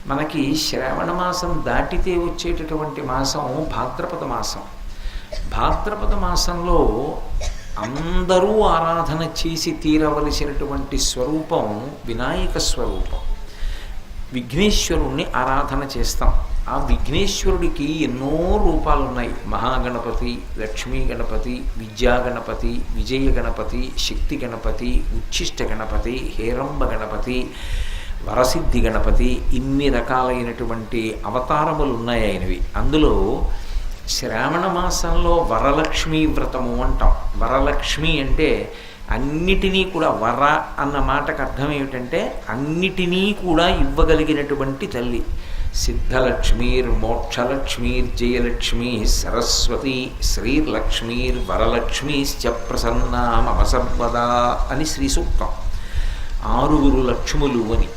మనకి శ్రావణ మాసం దాటితే వచ్చేటటువంటి మాసం భాద్రపద మాసం. భాద్రపద మాసంలో అందరూ ఆరాధన చేసి తీరవలసినటువంటి స్వరూపం వినాయక స్వరూపం. విఘ్నేశ్వరుణ్ణి ఆరాధన చేస్తాం. ఆ విఘ్నేశ్వరుడికి ఎన్నో రూపాలు ఉన్నాయి. మహాగణపతి, లక్ష్మీ గణపతి, విద్యా గణపతి, విజయ గణపతి, శక్తి గణపతి, ఉచ్ఛిష్ట గణపతి, హేరంబ గణపతి, వరసిద్ధి గణపతి, ఇన్ని రకాలైనటువంటి అవతారములు ఉన్నాయి ఆయనవి. అందులో శ్రావణ మాసంలో వరలక్ష్మీ వ్రతము అంటాం. వరలక్ష్మి అంటే అన్నిటినీ కూడా, వర అన్న మాటకు అర్థం ఏమిటంటే అన్నిటినీ కూడా ఇవ్వగలిగినటువంటి తల్లి. సిద్ధలక్ష్మీర్ మోక్షలక్ష్మీర్ జయలక్ష్మీ సరస్వతి శ్రీర్లక్ష్మీర్ వరలక్ష్మీశ్చ ప్రసన్నా మమ సర్వదా అని శ్రీ సూక్తం. 6 లక్ష్ములు అని.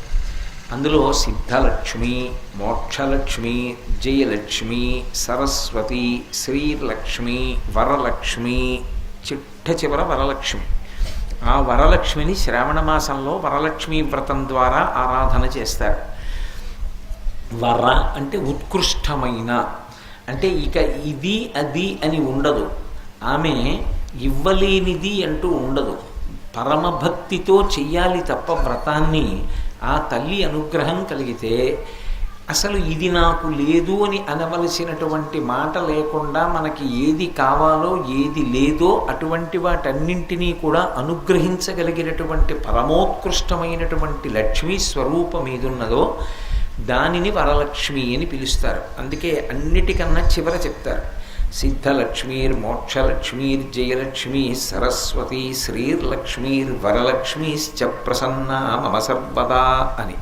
అందులో సిద్ధలక్ష్మి, మోక్షలక్ష్మి, జయలక్ష్మి, సరస్వతి, శ్రీలక్ష్మి, వరలక్ష్మి, చిట్ట వరలక్ష్మి. ఆ వరలక్ష్మిని శ్రావణ మాసంలో వరలక్ష్మీ వ్రతం ద్వారా ఆరాధన చేస్తారు. వర అంటే ఉత్కృష్టమైన, అంటే ఇక ఇది అది అని ఉండదు. ఆమె ఇవ్వలేనిది అంటూ ఉండదు. పరమభక్తితో చెయ్యాలి తప్ప వ్రతాన్ని. ఆ తల్లి అనుగ్రహం కలిగితే అసలు ఇది నాకు లేదు అని అనవలసినటువంటి మాట లేకుండా మనకి ఏది కావాలో ఏది లేదో అటువంటి వాటన్నింటినీ కూడా అనుగ్రహించగలిగినటువంటి పరమోత్కృష్టమైనటువంటి లక్ష్మీ స్వరూపం ఏదున్నదో దానిని వరలక్ష్మి అని పిలుస్తారు. అందుకే అన్నిటికన్నా చివర చెప్తారు, సిద్ధలక్ష్మీర్ మోక్షలక్ష్మీర్ జయలక్ష్మీ సరస్వతి శ్రీర్లక్ష్మీర్ వరలక్ష్మీశ్చ ప్రసన్నా మమ సర్వదా అని.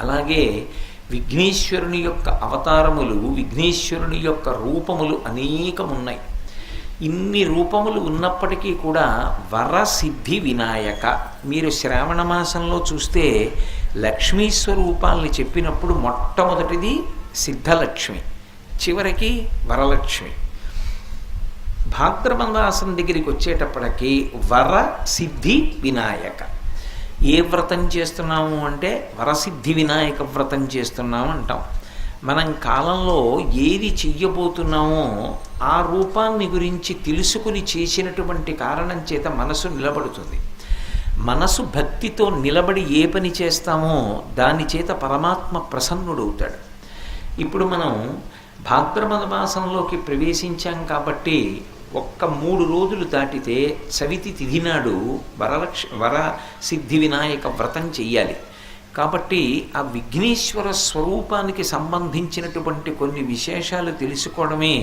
అలాగే విఘ్నేశ్వరుని యొక్క అవతారములు, విఘ్నేశ్వరుని యొక్క రూపములు అనేకమున్నాయి. ఇన్ని రూపములు ఉన్నప్పటికీ కూడా వరసిద్ధి వినాయక, మీరు శ్రావణ మాసంలో చూస్తే లక్ష్మీ స్వరూపాల్ని చెప్పినప్పుడు మొట్టమొదటిది సిద్ధలక్ష్మి, చివరికి వరలక్ష్మి. భాద్రపద మాసం దగ్గరికి వచ్చేటప్పటికి వరసిద్ధి వినాయక. ఏ వ్రతం చేస్తున్నాము అంటే వరసిద్ధి వినాయక వ్రతం చేస్తున్నాము అంటాం. మనం కాలంలో ఏది చెయ్యబోతున్నామో ఆ రూపాన్ని గురించి తెలుసుకుని చేసినటువంటి కారణం చేత మనసు నిలబడుతుంది. మనసు భక్తితో నిలబడి ఏ పని చేస్తామో దాని చేత పరమాత్మ ప్రసన్నుడవుతాడు. ఇప్పుడు మనం భాద్రపద మాసంలోకి ప్రవేశించాం కాబట్టి ఒక్క 3 రోజులు దాటితే చవితి తిథి నాడు వరసిద్ధి వినాయక వ్రతం చెయ్యాలి. కాబట్టి ఆ విఘ్నేశ్వర స్వరూపానికి సంబంధించినటువంటి కొన్ని విశేషాలు తెలుసుకోవడమే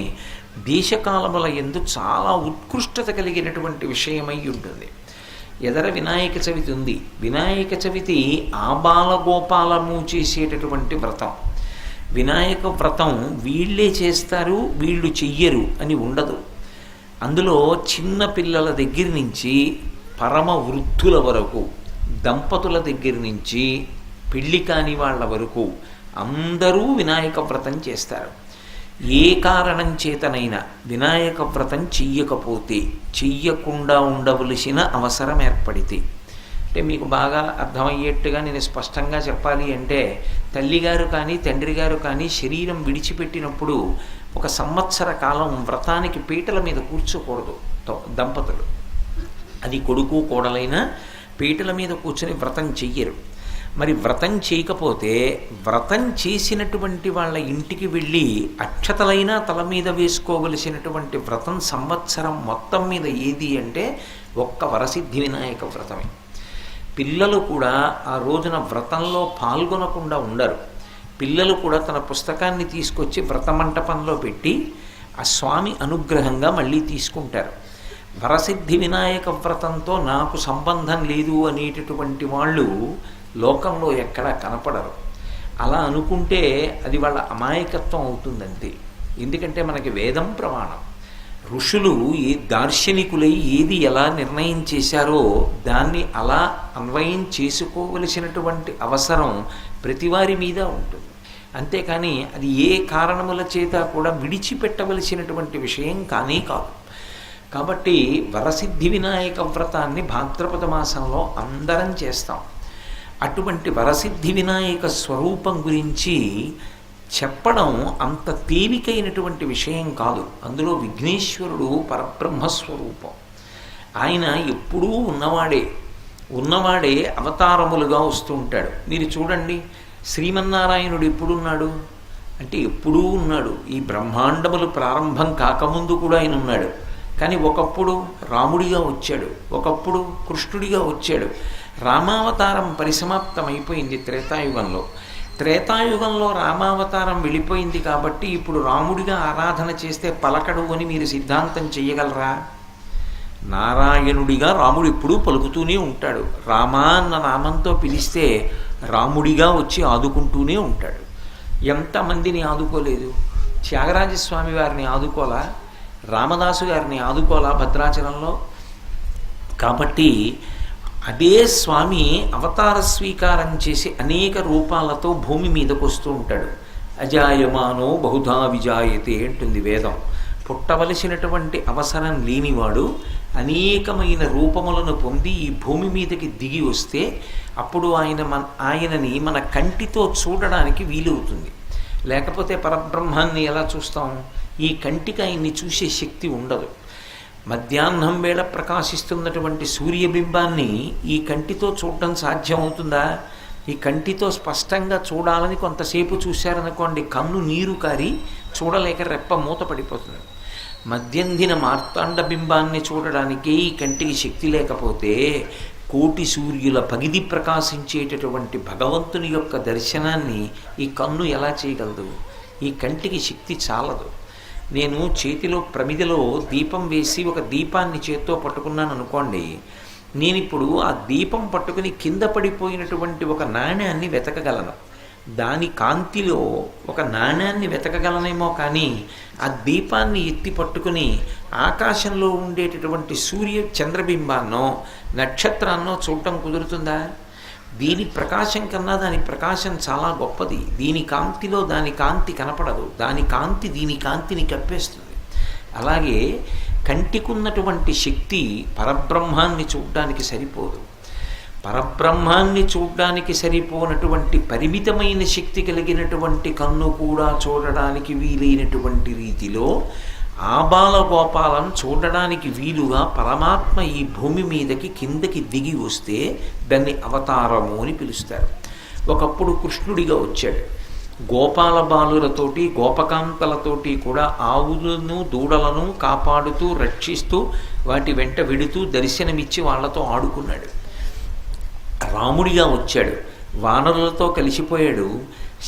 దేశకాలముల యందు చాలా ఉత్కృష్టత కలిగినటువంటి విషయమై ఉంటుంది. ఎదర వినాయక చవితి ఉంది. వినాయక చవితి ఆబాలగోపాలము చేసేటటువంటి వ్రతం. వినాయక వ్రతం వీళ్ళే చేస్తారు, వీళ్ళు చెయ్యరు అని ఉండదు. అందులో చిన్న పిల్లల దగ్గర నుంచి పరమ వృద్ధుల వరకు, దంపతుల దగ్గర నుంచి పెళ్లి కాని వాళ్ళ వరకు అందరూ వినాయక వ్రతం చేస్తారు. ఏ కారణం చేతనైనా వినాయక వ్రతం చెయ్యకపోతే, చెయ్యకుండా ఉండవలసిన అవసరం ఏర్పడితే, అంటే మీకు బాగా అర్థమయ్యేట్టుగా నేను స్పష్టంగా చెప్పాలి అంటే, తల్లిగారు కానీ తండ్రి గారు కానీ శరీరం విడిచిపెట్టినప్పుడు 1 సంవత్సర కాలం వ్రతానికి పీటల మీద కూర్చోకూడదు దంపతులు. అది కొడుకు కోడలైనా పీటల మీద కూర్చొని వ్రతం చెయ్యరు. మరి వ్రతం చేయకపోతే వ్రతం చేసినటువంటి వాళ్ళ ఇంటికి వెళ్ళి అక్షతలైనా తల మీద వేసుకోవలసినటువంటి వ్రతం సంవత్సరం మొత్తం మీద ఏది అంటే ఒక్క వరసిద్ధి వినాయక వ్రతమే. పిల్లలు కూడా ఆ రోజున వ్రతంలో పాల్గొనకుండా ఉండరు. పిల్లలు కూడా తన పుస్తకాన్ని తీసుకొచ్చి వ్రత మంటపంలో పెట్టి ఆ స్వామి అనుగ్రహంగా మళ్ళీ తీసుకుంటారు. వరసిద్ధి వినాయక వ్రతంతో నాకు సంబంధం లేదు అనేటటువంటి వాళ్ళు లోకంలో ఎక్కడా కనపడరు. అలా అనుకుంటే అది వాళ్ళ అమాయకత్వం అవుతుందంతే. ఎందుకంటే మనకి వేదం ప్రమాణం. ఋషులు దార్శనికులై ఏది ఎలా నిర్ణయం చేశారో దాన్ని అలా అన్వయం చేసుకోవలసినటువంటి అవసరం ప్రతివారి మీద ఉంటుంది. అంతేకాని అది ఏ కారణముల చేత కూడా విడిచిపెట్టవలసినటువంటి విషయం కానీ కాదు. కాబట్టి వరసిద్ధి వినాయక వ్రతాన్ని భాద్రపద మాసంలో అందరం చేస్తాం. అటువంటి వరసిద్ధి వినాయక స్వరూపం గురించి చెప్పడం అంత తేలికైనటువంటి విషయం కాదు. అందులో విఘ్నేశ్వరుడు పరబ్రహ్మస్వరూపం. ఆయన ఎప్పుడూ ఉన్నవాడే అవతారములుగా వస్తూ ఉంటాడు. మీరు చూడండి, శ్రీమన్నారాయణుడు ఎప్పుడున్నాడు అంటే ఎప్పుడూ ఉన్నాడు. ఈ బ్రహ్మాండములు ప్రారంభం కాకముందు కూడా ఆయన ఉన్నాడు. కానీ ఒకప్పుడు రాముడిగా వచ్చాడు, ఒకప్పుడు కృష్ణుడిగా వచ్చాడు. రామావతారం పరిసమాప్తమైపోయింది త్రేతాయుగంలో. త్రేతాయుగంలో రామావతారం వెళ్ళిపోయింది కాబట్టి ఇప్పుడు రాముడిగా ఆరాధన చేస్తే పలకడు అని మీరు సిద్ధాంతం చెయ్యగలరా? నారాయణుడిగా రాముడు ఎప్పుడూ పలుకుతూనే ఉంటాడు. రామా అన్న నామంతో పిలిస్తే రాముడిగా వచ్చి ఆదుకుంటూనే ఉంటాడు. ఎంతమందిని ఆదుకోలేదు? త్యాగరాజస్వామి వారిని ఆదుకోలా, రామదాసు గారిని ఆదుకోలా భద్రాచలంలో. కాబట్టి అదే స్వామి అవతార స్వీకారం చేసి అనేక రూపాలతో భూమి మీదకు వస్తూ ఉంటాడు. అజాయమానో బహుధా విజాయతే అంటుంది వేదం. పుట్టవలసినటువంటి అవసరం లేనివాడు అనేకమైన రూపములను పొంది ఈ భూమి మీదకి దిగి వస్తే అప్పుడు ఆయనని మన కంటితో చూడడానికి వీలవుతుంది. లేకపోతే పరబ్రహ్మాన్ని ఎలా చూస్తాం? ఈ కంటికి ఆయన్ని చూసే శక్తి ఉండదు. మధ్యాహ్నం వేళ ప్రకాశిస్తున్నటువంటి సూర్యబింబాన్ని ఈ కంటితో చూడటం సాధ్యమవుతుందా? ఈ కంటితో స్పష్టంగా చూడాలని కొంతసేపు చూశారనుకోండి, కన్ను నీరు కారి చూడలేక రెప్ప మూత పడిపోతుంది. మధ్యందిన మార్తాండ బింబాన్ని చూడడానికి ఈ కంటికి శక్తి లేకపోతే కోటి సూర్యుల పగిది ప్రకాశించేటటువంటి భగవంతుని యొక్క దర్శనాన్ని ఈ కన్ను ఎలా చేయగలదు? ఈ కంటికి శక్తి చాలదు. నేను చేతిలో ప్రమిదలో దీపం వేసి ఒక దీపాన్ని చేత్తో పట్టుకున్నాను అనుకోండి, నేను ఇప్పుడు ఆ దీపం పట్టుకుని కింద పడిపోయినటువంటి ఒక నాణ్యాన్ని వెతకగలను. దాని కాంతిలో ఒక నాణ్యాన్ని వెతకగలనేమో, కానీ ఆ దీపాన్ని ఎత్తి పట్టుకుని ఆకాశంలో ఉండేటటువంటి సూర్య చంద్రబింబాన్నో నక్షత్రాన్నో చూడటం కుదురుతుందా? దీని ప్రకాశం కన్నా దాని ప్రకాశం చాలా గొప్పది. దీని కాంతిలో దాని కాంతి కనపడదు, దాని కాంతి దీని కాంతిని కప్పేస్తుంది. అలాగే కంటికున్నటువంటి శక్తి పరబ్రహ్మాన్ని చూడడానికి సరిపోదు. పరబ్రహ్మాన్ని చూడడానికి సరిపోనటువంటి పరిమితమైన శక్తి కలిగినటువంటి కన్ను కూడా చూడడానికి వీలైనటువంటి రీతిలో ఆబాలగోపాలను చూడడానికి వీలుగా పరమాత్మ ఈ భూమి మీదకి కిందకి దిగి వస్తే దాన్ని అవతారము అని పిలుస్తారు. ఒకప్పుడు కృష్ణుడిగా వచ్చాడు. గోపాల బాలులతోటి గోపకాంతలతోటి కూడా ఆవులను దూడలను కాపాడుతూ రక్షిస్తూ వాటి వెంట వెడుతూ దర్శనమిచ్చి వాళ్లతో ఆడుకున్నాడు. రాముడిగా వచ్చాడు, వానరులతో కలిసిపోయాడు,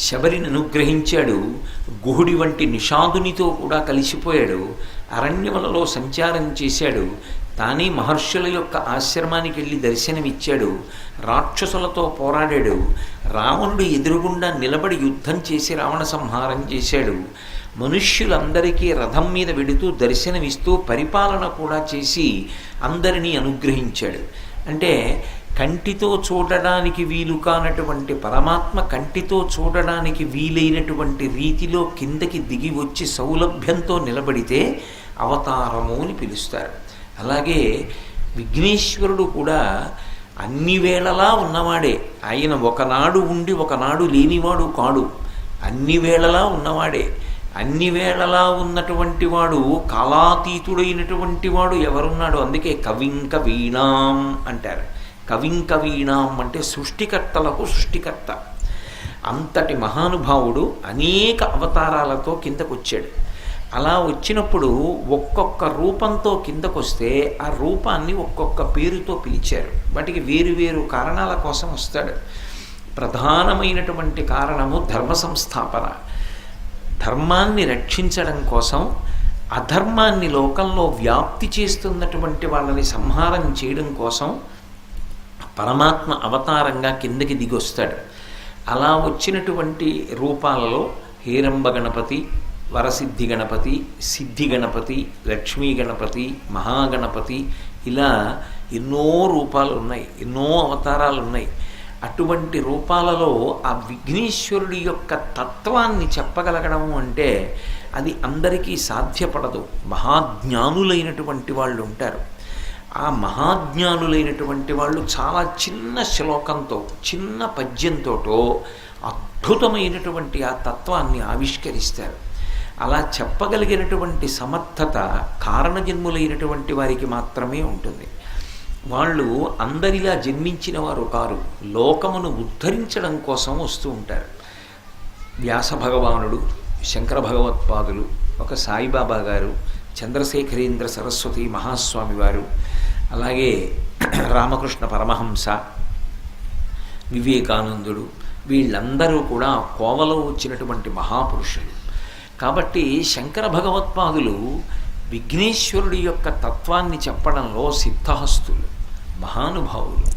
శబరిని అనుగ్రహించాడు, గుహుడి వంటి నిషాదునితో కూడా కలిసిపోయాడు, అరణ్యములలో సంచారం చేశాడు, తానే మహర్షుల యొక్క ఆశ్రమానికి వెళ్ళి దర్శనమిచ్చాడు, రాక్షసులతో పోరాడాడు, రావణుడు ఎదురుగుండా నిలబడి యుద్ధం చేసి రావణ సంహారం చేశాడు, మనుష్యులందరికీ రథం మీద వెడుతూ దర్శనమిస్తూ పరిపాలన కూడా చేసి అందరినీ అనుగ్రహించాడు. అంటే కంటితో చూడడానికి వీలు కానటువంటి పరమాత్మ కంటితో చూడడానికి వీలైనటువంటి రీతిలో కిందకి దిగి వచ్చి సౌలభ్యంతో నిలబడితే అవతారము అని పిలుస్తారు. అలాగే విఘ్నేశ్వరుడు కూడా అన్ని వేళలా ఉన్నవాడే. ఆయన ఒకనాడు ఉండి ఒకనాడు లేనివాడు కాడు, అన్ని వేళలా ఉన్నవాడే. అన్ని వేళలా ఉన్నటువంటి వాడు కాలాతీతుడైనటువంటి వాడు ఎవరున్నాడు? అందుకే కవింక వీణాం అంటారు. కవింక వీణాం అంటే సృష్టికర్తలకు సృష్టికర్త. అంతటి మహానుభావుడు అనేక అవతారాలతో కిందకొచ్చాడు. అలా వచ్చినప్పుడు ఒక్కొక్క రూపంతో కిందకొస్తే ఆ రూపాన్ని ఒక్కొక్క పేరుతో పిలిచారు. వాటికి వేరు వేరు కారణాల కోసం వస్తాడు. ప్రధానమైనటువంటి కారణము ధర్మ సంస్థాపన. ధర్మాన్ని రక్షించడం కోసం, అధర్మాన్ని లోకంలో వ్యాప్తి చేస్తున్నటువంటి వాళ్ళని సంహారం చేయడం కోసం పరమాత్మ అవతారంగా కిందకి దిగి వస్తాడు. అలా వచ్చినటువంటి రూపాలలో హేరంబ గణపతి, వరసిద్ధి గణపతి, సిద్ధి గణపతి, లక్ష్మీ గణపతి, మహాగణపతి, ఇలా ఎన్నో రూపాలు ఉన్నాయి, ఎన్నో అవతారాలు ఉన్నాయి. అటువంటి రూపాలలో ఆ విఘ్నేశ్వరుడి యొక్క తత్వాన్ని చెప్పగలగడం అంటే అది అందరికీ సాధ్యపడదు. మహాజ్ఞానులైనటువంటి వాళ్ళు ఉంటారు. ఆ మహాజ్ఞానులైనటువంటి వాళ్ళు చాలా చిన్న శ్లోకంతో చిన్న పద్యంతోటో అద్భుతమైనటువంటి ఆ తత్వాన్ని ఆవిష్కరిస్తారు. అలా చెప్పగలిగినటువంటి సమర్థత కారణజన్ములైనటువంటి వారికి మాత్రమే ఉంటుంది. వాళ్ళు అందరిలా జన్మించిన వారు కారు, లోకమును ఉద్ధరించడం కోసం వస్తూ ఉంటారు. వ్యాస భగవానుడు, శంకర భగవత్పాదులు, ఒక సాయిబాబా గారు, చంద్రశేఖరేంద్ర సరస్వతి మహాస్వామి వారు, అలాగే రామకృష్ణ పరమహంస, వివేకానందుడు, వీళ్ళందరూ కూడా కోవలో వచ్చినటువంటి మహాపురుషులు. కాబట్టి శంకర భగవత్పాదులు విఘ్నేశ్వరుడి యొక్క తత్వాన్ని చెప్పడంలో సిద్ధహస్తులు, మహానుభావులు,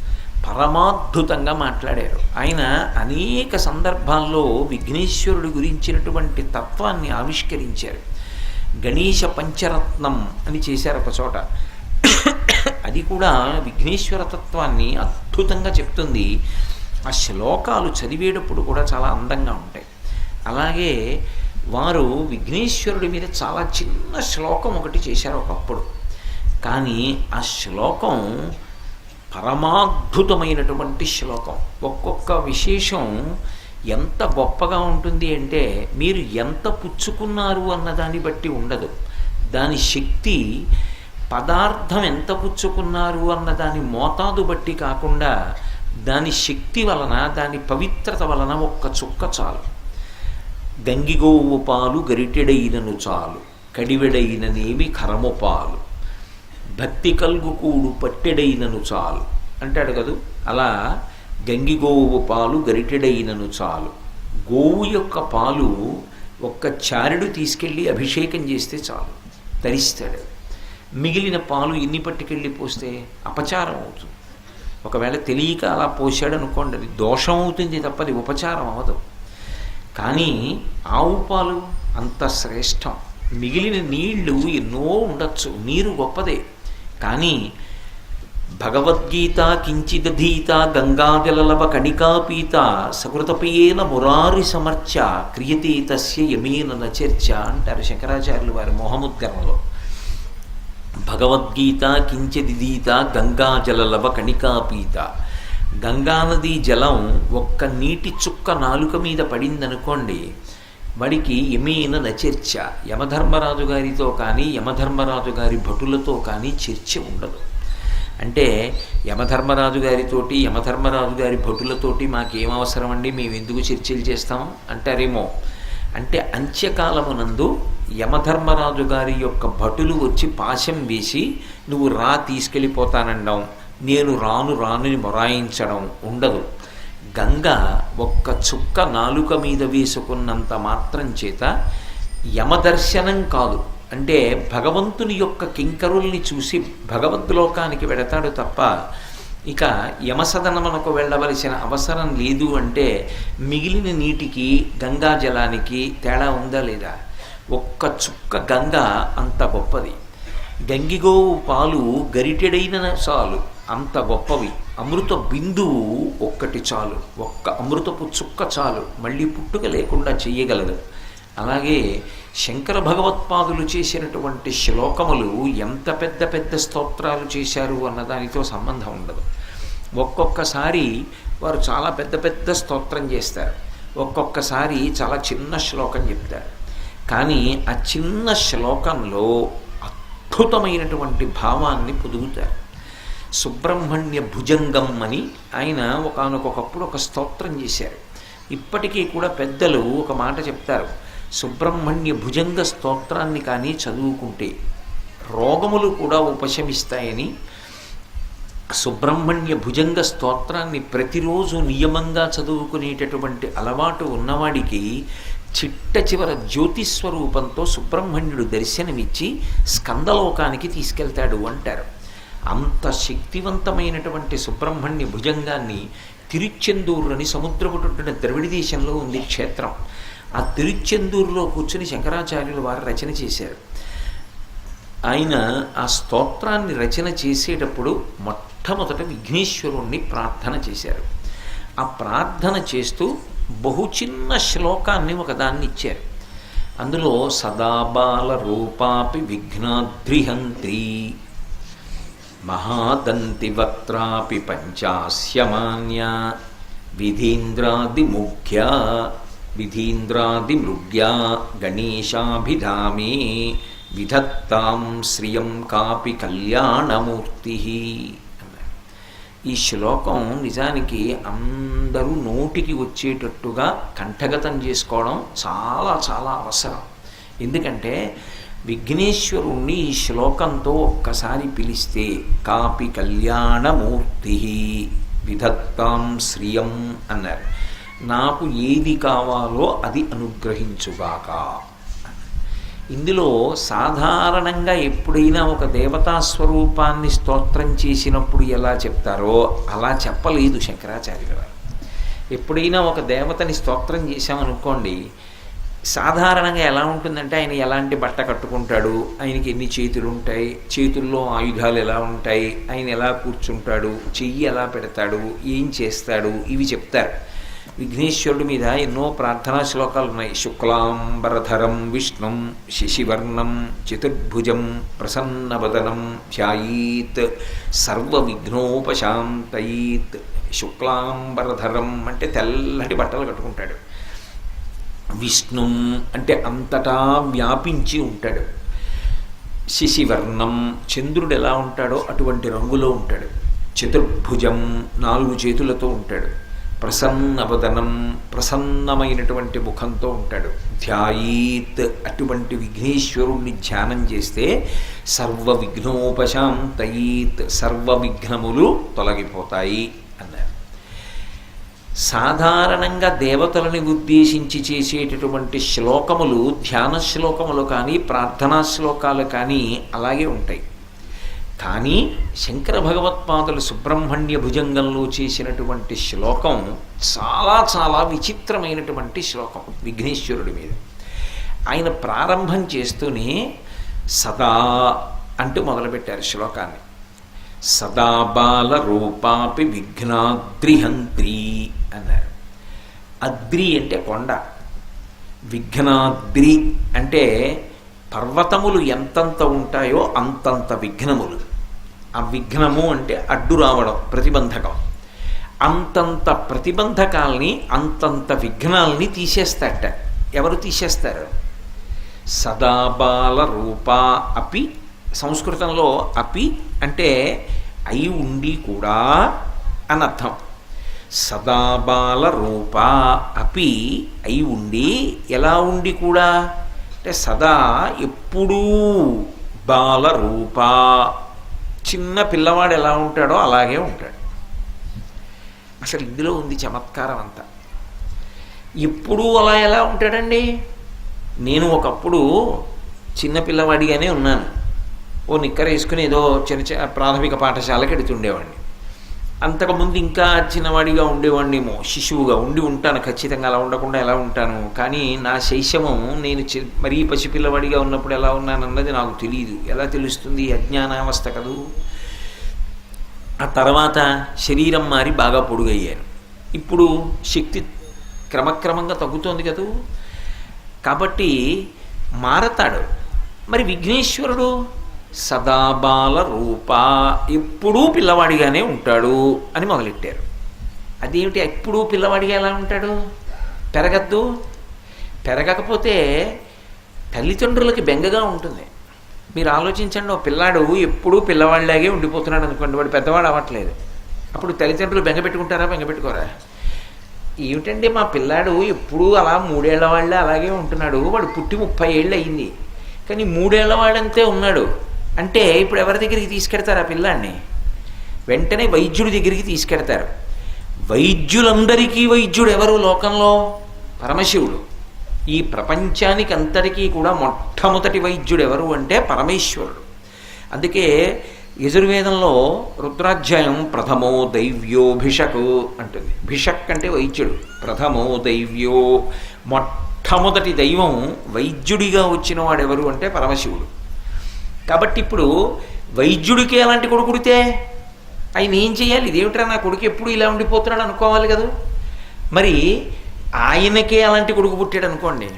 పరమాద్భుతంగా మాట్లాడారు. ఆయన అనేక సందర్భాల్లో విఘ్నేశ్వరుడి గురించినటువంటి తత్వాన్ని ఆవిష్కరించారు. గణేశ పంచరత్నం అని చేశారు ఒక చోట. అది కూడా విఘ్నేశ్వర తత్వాన్ని అద్భుతంగా చెప్తుంది. ఆ శ్లోకాలు చదివేటప్పుడు కూడా చాలా అందంగా ఉంటాయి. అలాగే వారు విఘ్నేశ్వరుడి మీద చాలా చిన్న శ్లోకం ఒకటి చేశారు ఒకప్పుడు. కానీ ఆ శ్లోకం పరమాద్భుతమైనటువంటి శ్లోకం. ఒక్కొక్క విశేషం ఎంత గొప్పగా ఉంటుంది అంటే మీరు ఎంత పుచ్చుకున్నారు అన్నదాన్ని బట్టి ఉండదు. దాని శక్తి పదార్థం ఎంత పుచ్చుకున్నారు అన్న దాని మోతాదు బట్టి కాకుండా దాని శక్తి వలన, దాని పవిత్రత వలన ఒక్క చుక్క చాలు. గంగిగోవు పాలు గరిటెడైనను చాలు, కడివెడైననేమి కరము పాలు, భక్తి కల్గుకూడు పట్టెడైనను చాలు అంటాడు కదూ. అలా గంగిగోవు పాలు గరిటెడైనను చాలు. గోవు యొక్క పాలు ఒక్క చారెడు తీసుకెళ్ళి అభిషేకం చేస్తే చాలు, తరిస్తాడు. మిగిలిన పాలు ఎన్ని పట్టుకెళ్ళి పోస్తే అపచారం అవుతుంది. ఒకవేళ తెలియక అలా పోసాడు అనుకోండి, అది దోషం అవుతుంది తప్పది ఉపచారం అవ్వదు. కానీ ఆవు పాలు అంత శ్రేష్టం. మిగిలిన నీళ్లు ఎన్నో ఉండొచ్చు, నీరు గొప్పదే. కానీ భగవద్గీత కించిదధీత గంగాజలలవ కణికాపీత సకృతపయేన మురారి సమర్చ క్రియతే తస్య యమేన నచర్చ అంటారు శంకరాచార్యులు వారి మోహముద్గరంలో. భగవద్గీత కించిదధీత గంగాజలలవ కణికాపీత. గంగానదీ జలం ఒక్క నీటి చుక్క నాలుక మీద పడిందనుకోండి, వాడికి యమేన నచర్చ, యమధర్మరాజు గారితో కానీ యమధర్మరాజు గారి భటులతో కానీ చర్చ ఉండదు. అంటే యమధర్మరాజు గారితోటి యమధర్మరాజు గారి భటులతోటి మాకేం అవసరం అండి, మేము ఎందుకు చర్చలు చేస్తాం అంటారేమో. అంటే అంత్యకాలమునందు యమధర్మరాజు గారి యొక్క భటులు వచ్చి పాశం వేసి నువ్వు రా తీసుకెళ్ళిపోతానండం, నేను రానుని మొరాయించడం ఉండదు. గంగ ఒక్క చుక్క నాలుక మీద వేసుకున్నంత మాత్రం చేత యమదర్శనం కాదు, అంటే భగవంతుని యొక్క కింకరుల్ని చూసి భగవద్లోకానికి వెడతాడు తప్ప ఇక యమసదనమునకు వెళ్ళవలసిన అవసరం లేదు. అంటే మిగిలిన నీటికి గంగా జలానికి తేడా ఉందా లేదా? ఒక్క చుక్క గంగ అంత గొప్పది. గంగిగోవు పాలు గరిటెడైన చాలు అంత గొప్పవి. అమృత బిందువు ఒక్కటి చాలు, ఒక్క అమృతపు చుక్క చాలు, మళ్ళీ పుట్టుక లేకుండా చెయ్యగలదు. అలాగే శంకర భగవత్పాదులు చేసినటువంటి శ్లోకములు ఎంత పెద్ద పెద్ద స్తోత్రాలు చేశారు అన్నదానితో సంబంధం ఉండదు. ఒక్కొక్కసారి వారు చాలా పెద్ద పెద్ద స్తోత్రం చేస్తారు, ఒక్కొక్కసారి చాలా చిన్న శ్లోకం చెప్తారు. కానీ ఆ చిన్న శ్లోకంలో అద్భుతమైనటువంటి భావాన్ని పొదుగుతారు. సుబ్రహ్మణ్య భుజంగం అని ఆయన ఒకానొకప్పుడు ఒక స్తోత్రం చేశారు. ఇప్పటికీ కూడా పెద్దలు ఒక మాట చెప్తారు, సుబ్రహ్మణ్య భుజంగ స్తోత్రాన్ని కానీ చదువుకుంటే రోగములు కూడా ఉపశమిస్తాయని. సుబ్రహ్మణ్య భుజంగ స్తోత్రాన్ని ప్రతిరోజు నియమంగా చదువుకునేటటువంటి అలవాటు ఉన్నవాడికి చిట్ట చివర జ్యోతిస్వరూపంతో సుబ్రహ్మణ్యుడు దర్శనమిచ్చి స్కందలోకానికి తీసుకెళ్తాడు అంటారు. అంత శక్తివంతమైనటువంటి సుబ్రహ్మణ్య భుజంగాన్ని తిరుచెందూరు అని సముద్రపుటున్న ద్రవిడ దేశంలో ఉంది క్షేత్రం. ఆ తిరుచెందూరులో కూర్చుని శంకరాచార్యులు వారు రచన చేశారు. ఆయన ఆ స్తోత్రాన్ని రచన చేసేటప్పుడు మొట్టమొదట విఘ్నేశ్వరుణ్ణి ప్రార్థన చేశారు. ఆ ప్రార్థన చేస్తూ బహు చిన్న శ్లోకాన్ని ఒకదాన్ని ఇచ్చారు. అందులో సదాబాల రూపాపి విఘ్నాద్రిహంత్రి మహాదంతివక్త్రాపి పంచాస్యమాన్య విధీంద్రాదిముఖ్య విధీంద్రాదిమృగ్యా గణేశాభిధామే విధత్తాం శ్రియం కాపి కళ్యాణమూర్తి. ఈ శ్లోకం నిజానికి అందరూ నోటికి వచ్చేటట్టుగా కంఠగతం చేసుకోవడం చాలా చాలా అవసరం. ఎందుకంటే విఘ్నేశ్వరుణ్ణి ఈ శ్లోకంతో ఒక్కసారి పిలిస్తే కాపి కళ్యాణమూర్తి విధత్తాం శ్రియం అన్నారు. నాకు ఏది కావాలో అది అనుగ్రహించుగాక. ఇందులో సాధారణంగా ఎప్పుడైనా ఒక దేవతా స్వరూపాన్ని స్తోత్రం చేసినప్పుడు ఎలా చెప్తారో అలా చెప్పలేదు శంకరాచార్యుల వారు. ఎప్పుడైనా ఒక దేవతని స్తోత్రం చేశామనుకోండి, సాధారణంగా ఎలా ఉంటుందంటే ఆయన ఎలాంటి బట్ట కట్టుకుంటాడు, ఆయనకి ఎన్ని చేతులు ఉంటాయి, చేతుల్లో ఆయుధాలు ఎలా ఉంటాయి, ఆయన ఎలా కూర్చుంటాడు, చెయ్యి ఎలా పెడతాడు, ఏం చేస్తాడు, ఇవి చెప్తారు. విఘ్నేశ్వరుడి మీద ఎన్నో ప్రార్థనా శ్లోకాలు ఉన్నాయి. శుక్లాంబరధరం విష్ణుం శశివర్ణం చతుర్భుజం ప్రసన్నవదనం ధ్యాయీత్ సర్వవిఘ్నోపశాంతయీత్. శుక్లాంబరధరం అంటే తెల్లటి బట్టలు కట్టుకుంటాడు. విష్ణుం అంటే అంతటా వ్యాపించి ఉంటాడు. శశివర్ణం చంద్రుడు ఎలా ఉంటాడో అటువంటి రంగులో ఉంటాడు. చతుర్భుజం 4 చేతులతో ఉంటాడు. ప్రసన్నవదనం ప్రసన్నమైనటువంటి ముఖంతో ఉంటాడు. ధ్యాయీత్ అటువంటి విఘ్నేశ్వరుణ్ణి ధ్యానం చేస్తే సర్వ విఘ్నోపశాంతయీత్ సర్వ విఘ్నములు తొలగిపోతాయి అన్నారు. సాధారణంగా దేవతలని ఉద్దేశించి చేసేటటువంటి శ్లోకములు ధ్యాన శ్లోకములు కానీ ప్రార్థనా శ్లోకాలు కానీ అలాగే ఉంటాయి. కానీ శంకర భగవత్పాదులు సుబ్రహ్మణ్య భుజంగంలో చేసినటువంటి శ్లోకం చాలా చాలా విచిత్రమైనటువంటి శ్లోకం విఘ్నేశ్వరుడి మీద. ఆయన ప్రారంభం చేస్తూనే సదా అంటూ మొదలుపెట్టారు శ్లోకాన్ని. సదా బాల రూపాపి విఘ్నాద్రిహంత్రి అన్నారు. అద్రి అంటే కొండ, విఘ్నాద్రి అంటే పర్వతములు ఎంతంత ఉంటాయో అంతంత విఘ్నములు. ఆ విఘ్నము అంటే అడ్డు రావడం, ప్రతిబంధకం. అంతంత ప్రతిబంధకాల్ని అంతంత విఘ్నాల్ని తీసేస్తాట. ఎవరు తీసేస్తారు? సదాబాల రూపా అపి. సంస్కృతంలో అపి అంటే అయి ఉండి కూడా అనర్థం. సదాబాల రూపా అపి అయి ఉండి, ఎలా ఉండి కూడా అంటే సదా ఎప్పుడూ బాలరూపా చిన్న పిల్లవాడు ఎలా ఉంటాడో అలాగే ఉంటాడు. అసలు ఇందులో ఉంది చమత్కారం అంతా. ఎప్పుడూ అలా ఎలా ఉంటాడండి? నేను ఒకప్పుడు చిన్న పిల్లవాడిగానే ఉన్నాను. ఓ నిక్కర వేసుకుని ఏదో చిన్న ప్రాథమిక పాఠశాలకు ఎడుతుండేవాడిని. అంతకుముందు ఇంకా చిన్నవాడిగా ఉండేవాడినేమో, శిశువుగా ఉండి ఉంటాను. ఖచ్చితంగా అలా ఉండకుండా ఎలా ఉంటాను? కానీ నా శైశవం నేను మరీ పసిపిల్లవాడిగా ఉన్నప్పుడు ఎలా ఉన్నానన్నది నాకు తెలియదు. ఎలా తెలుస్తుంది? అజ్ఞానావస్థ కదూ. ఆ తర్వాత శరీరం మారి బాగా పొడుగయ్యాను. ఇప్పుడు శక్తి క్రమక్రమంగా తగ్గుతోంది కదూ. కాబట్టి మారతాడు. మరి విఘ్నేశ్వరుడు సదాబాల రూప ఎప్పుడూ పిల్లవాడిగానే ఉంటాడు అని మొదలెట్టారు. అదేమిటి ఎప్పుడూ పిల్లవాడిగా ఎలా ఉంటాడు? పెరగద్దు. పెరగకపోతే తల్లిదండ్రులకి బెంగగా ఉంటుంది. మీరు ఆలోచించండి, ఓ పిల్లాడు ఎప్పుడూ పిల్లవాడిలాగే ఉండిపోతున్నాడు అనుకోండి, వాడు పెద్దవాడు అవ్వట్లేదు. అప్పుడు తల్లిదండ్రులు బెంగ పెట్టుకుంటారా? బెంగ పెట్టుకోరా? ఏమిటండి మా పిల్లాడు ఎప్పుడూ అలా 3 ఏళ్ల వాళ్ళే అలాగే ఉంటున్నాడు, వాడు పుట్టి 30 ఏళ్ళు అయింది కానీ 3 ఏళ్ల వాడంతే ఉన్నాడు అంటే ఇప్పుడు ఎవరి దగ్గరికి తీసుకెడతారు ఆ పిల్లాడిని? వెంటనే వైద్యుడి దగ్గరికి తీసుకెడతారు. వైద్యులందరికీ వైద్యుడు ఎవరు లోకంలో? పరమశివుడు. ఈ ప్రపంచానికి అంతటికీ కూడా మొట్టమొదటి వైద్యుడు ఎవరు అంటే పరమేశ్వరుడు. అందుకే యజుర్వేదంలో రుద్రాధ్యాయం ప్రథమో దైవ్యో భిషక్ అంటుంది. భిషక్ అంటే వైద్యుడు, ప్రథమో దైవ్యో మొట్టమొదటి దైవం వైద్యుడిగా వచ్చిన వాడెవరు అంటే పరమశివుడు. కాబట్టి ఇప్పుడు వైద్యుడికి అలాంటి కొడుకు పుడితే ఆయన ఏం చేయాలి? ఇదేమిట్రా నా కొడుకు ఎప్పుడు ఇలా ఉండిపోతున్నాడు అనుకోవాలి కదా. మరి ఆయనకే అలాంటి కొడుకు పుట్టాడు అనుకోండి,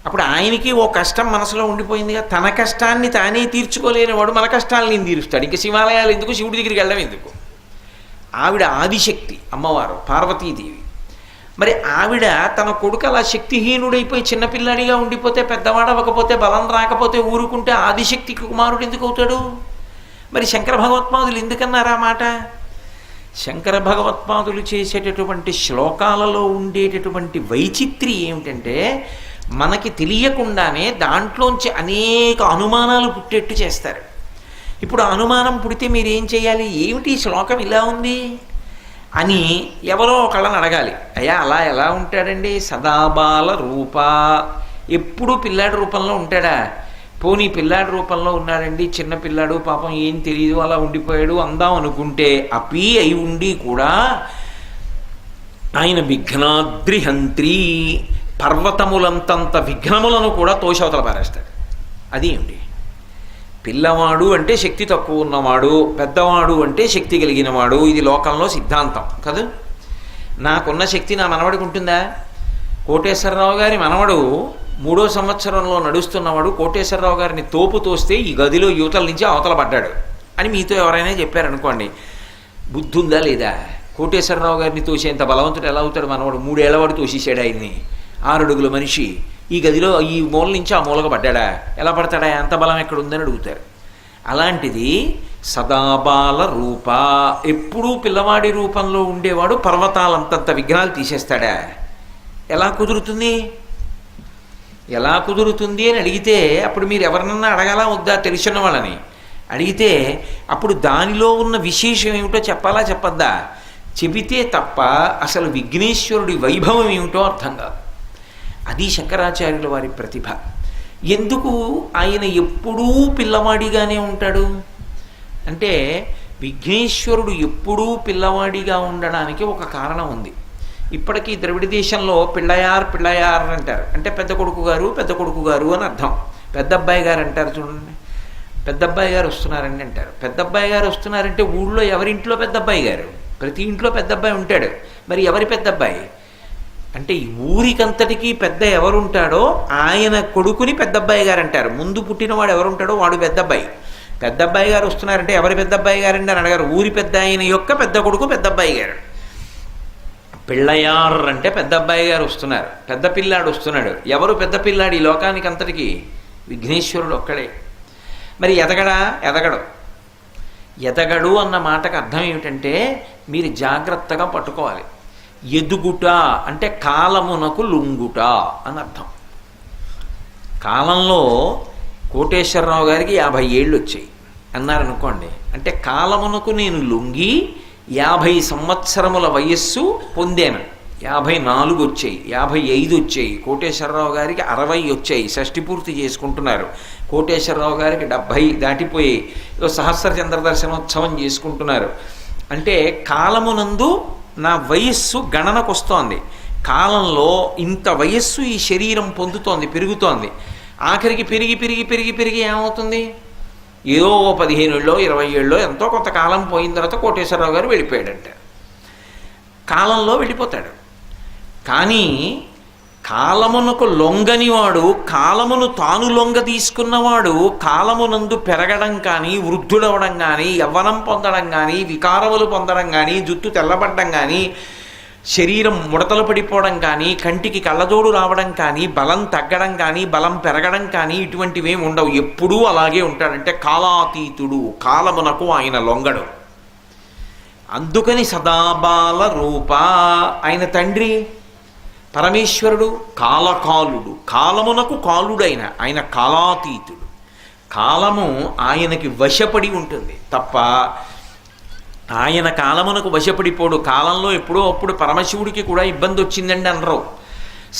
అప్పుడు ఆయనకి ఓ కష్టం మనసులో ఉండిపోయిందిగా. తన కష్టాన్ని తానే తీర్చుకోలేనివాడు మన కష్టాలను నేను తీరుస్తాడు. ఇంక శివాలయాలు ఎందుకు, శివుడి దగ్గరికి వెళ్ళడం ఎందుకు? ఆవిడ ఆదిశక్తి అమ్మవారు పార్వతీదేవి. మరి ఆవిడ తన కొడుకు అలా శక్తిహీనుడైపోయి చిన్నపిల్లాడిగా ఉండిపోతే, పెద్దవాడవకపోతే, బలం రాకపోతే ఊరుకుంటే ఆదిశక్తి కుమారుడు ఎందుకు అవుతాడు? మరి శంకర భగవత్పాదులు ఎందుకన్నారు ఆ మాట? శంకర భగవత్పాదులు చేసేటటువంటి శ్లోకాలలో ఉండేటటువంటి వైచిత్రి ఏమిటంటే, మనకి తెలియకుండానే దాంట్లోంచి అనేక అనుమానాలు పుట్టేట్టు చేస్తారు. ఇప్పుడు అనుమానం పుడితే మీరేం చేయాలి? ఏమిటి శ్లోకం ఇలా ఉంది అని ఎవరో ఒకళ్ళని అడగాలి. అయ్యా అలా ఎలా ఉంటాడండి? సదాబాల రూప, ఎప్పుడూ పిల్లాడి రూపంలో ఉంటాడా? పోనీ పిల్లాడి రూపంలో ఉన్నాడండి, చిన్న పిల్లాడు పాపం ఏం తెలియదు అలా ఉండిపోయాడు అందాం అనుకుంటే, అపి అయి ఉండి కూడా ఆయన విఘ్నాద్రిహంత్రి, పర్వతములంతంత విఘ్నములను కూడా తోషవతల పారేస్తాడు. అది ఏమిటి? పిల్లవాడు అంటే శక్తి తక్కువ ఉన్నవాడు, పెద్దవాడు అంటే శక్తి కలిగినవాడు. ఇది లోకంలో సిద్ధాంతం కాదు. నాకున్న శక్తి నా మనవడికి ఉంటుందా? కోటేశ్వరరావు గారి మనవడు 3వ సంవత్సరంలో నడుస్తున్నవాడు కోటేశ్వరరావు గారిని తోపు తోస్తే ఈ గదిలో యువతల నుంచి అవతల పడ్డాడు అని మీతో ఎవరైనా చెప్పారనుకోండి, బుద్ధి ఉందా లేదా? కోటేశ్వరరావు గారిని తోసేంత బలవంతుడు ఎలా అవుతాడు మనవాడు? 3 ఏళ్లవాడు తోసేసాడు ఆయన్ని. 6 అడుగుల మనిషి ఈ గదిలో ఈ మూల నుంచి ఆ మూలక పడ్డాడా? ఎలా పడతాడా? అంత బలం ఎక్కడ ఉందని అడుగుతారు. అలాంటిది సదాబాల రూప, ఎప్పుడూ పిల్లవాడి రూపంలో ఉండేవాడు పర్వతాలంతంత విఘ్నాలు తీసేస్తాడా? ఎలా కుదురుతుంది? ఎలా కుదురుతుంది అని అడిగితే అప్పుడు మీరు ఎవరినన్నా అడగాలా వద్దా? తెలిసిన వాళ్ళని అడిగితే అప్పుడు దానిలో ఉన్న విశేషం ఏమిటో చెప్పాలా చెప్పద్దా? చెబితే తప్ప అసలు విఘ్నేశ్వరుడి వైభవం ఏమిటో అర్థం కాదు. అది శంకరాచార్యుల వారి ప్రతిభ. ఎందుకు ఆయన ఎప్పుడూ పిల్లవాడిగానే ఉంటాడు అంటే, విఘ్నేశ్వరుడు ఎప్పుడూ పిల్లవాడిగా ఉండడానికి ఒక కారణం ఉంది. ఇప్పటికీ ద్రవిడ దేశంలో పిళ్ళయార్ పిళ్ళయార్ అంటారు. అంటే పెద్ద కొడుకు గారు అని అర్థం. పెద్ద అబ్బాయి గారు అంటారు చూడండి, పెద్ద అబ్బాయి గారు వస్తున్నారండి అంటారు. పెద్ద అబ్బాయి గారు వస్తున్నారంటే ఊళ్ళో ఎవరింట్లో పెద్ద అబ్బాయి గారు? ప్రతి ఇంట్లో పెద్ద అబ్బాయి ఉంటాడు. మరి ఎవరి పెద్ద అబ్బాయి అంటే, ఊరికంతటికీ పెద్ద ఎవరుంటాడో ఆయన కొడుకుని పెద్ద అబ్బాయి గారు అంటారు. ముందు పుట్టినవాడు ఎవరుంటాడో వాడు పెద్ద అబ్బాయి. పెద్ద అబ్బాయి గారు వస్తున్నారంటే ఎవరి పెద్ద అబ్బాయి గారండి అని అడగారు. ఊరి పెద్ద ఆయన యొక్క పెద్ద కొడుకు పెద్ద అబ్బాయి గారు. పిళ్ళయార్ అంటే పెద్ద అబ్బాయి గారు వస్తున్నారు, పెద్ద పిల్లాడు వస్తున్నాడు. ఎవరు పెద్ద పిల్లాడు ఈ లోకానికి అంతటికీ? విఘ్నేశ్వరుడు ఒక్కడే. మరి ఎదగడు అన్న మాటకు అర్థం ఏమిటంటే, మీరు జాగ్రత్తగా పట్టుకోవాలి. ఎదుగుట అంటే కాలమునకు లొంగుట అని అర్థం. కాలంలో కోటేశ్వరరావు గారికి 50 ఏళ్ళు వచ్చాయి అన్నారనుకోండి, అంటే కాలమునకు నేను లొంగి 50 సంవత్సరముల వయస్సు పొందాను. 54 వచ్చాయి, 55 వచ్చాయి. కోటేశ్వరరావు గారికి 60 వచ్చాయి, షష్ఠి పూర్తి చేసుకుంటున్నారు. కోటేశ్వరరావు గారికి 70 దాటిపోయి సహస్ర చంద్ర దర్శనోత్సవం చేసుకుంటున్నారు. అంటే కాలమునందు నా వయస్సు గణనకు వస్తోంది. కాలంలో ఇంత వయస్సు ఈ శరీరం పొందుతోంది, పెరుగుతోంది. ఆఖరికి పెరిగి పెరిగి పెరిగి పెరిగి ఏమవుతుంది? ఏదో 15 ఏళ్ళో 20 ఏళ్ళో ఎంతో కొంతకాలం పోయిన తర్వాత కోటేశ్వరరావు గారు వెళ్ళిపోయాడంట. కాలంలో వెళ్ళిపోతాడు. కానీ కాలమునకు లొంగనివాడు, కాలమును తాను లొంగ తీసుకున్నవాడు కాలమునందు పెరగడం కానీ, వృద్ధుడవడం కానీ, యవ్వనం పొందడం కానీ, వికారములు పొందడం కానీ, జుట్టు తెల్లబడ్డం కానీ, శరీరం ముడతలు పడిపోవడం కానీ, కంటికి కళ్ళజోడు రావడం కానీ, బలం తగ్గడం కానీ, బలం పెరగడం కానీ ఇటువంటివేమి ఉండవు. ఎప్పుడూ అలాగే ఉంటాడంటే కాలాతీతుడు, కాలమునకు ఆయన లొంగడు. అందుకని సదాబాల రూప. ఆయన తండ్రి పరమేశ్వరుడు కాలకాలుడు, కాలమునకు కాలుడైన ఆయన కాలాతీతుడు. కాలము ఆయనకి వశపడి ఉంటుంది తప్ప ఆయన కాలమునకు వశపడిపోడు. కాలంలో ఎప్పుడో అప్పుడు పరమశివుడికి కూడా ఇబ్బంది వచ్చిందండి అనరు.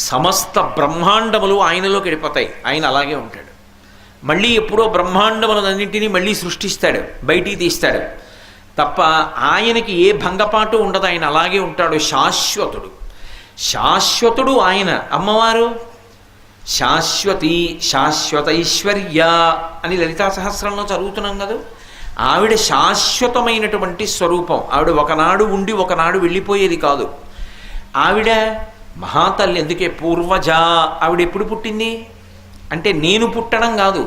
సమస్త బ్రహ్మాండములు ఆయనలోకి వెళ్ళిపోతాయి, ఆయన అలాగే ఉంటాడు. మళ్ళీ ఎప్పుడో బ్రహ్మాండములన్నింటినీ మళ్ళీ సృష్టిస్తాడు, బయటికి తీస్తాడు తప్ప ఆయనకి ఏ భంగపాటు ఉండదు. ఆయన అలాగే ఉంటాడు, శాశ్వతుడు. శాశ్వతుడు ఆయన. అమ్మవారు శాశ్వతి, శాశ్వతైశ్వర్య అని లలితా సహస్రంలో చదువుతున్నాం కదా. ఆవిడ శాశ్వతమైనటువంటి స్వరూపం. ఆవిడ ఒకనాడు ఉండి ఒకనాడు వెళ్ళిపోయేది కాదు. ఆవిడ మహాతల్లి ఎందుకే పూర్వజ, ఆవిడ ఎప్పుడు పుట్టింది అంటే నేను పుట్టడం కాదు,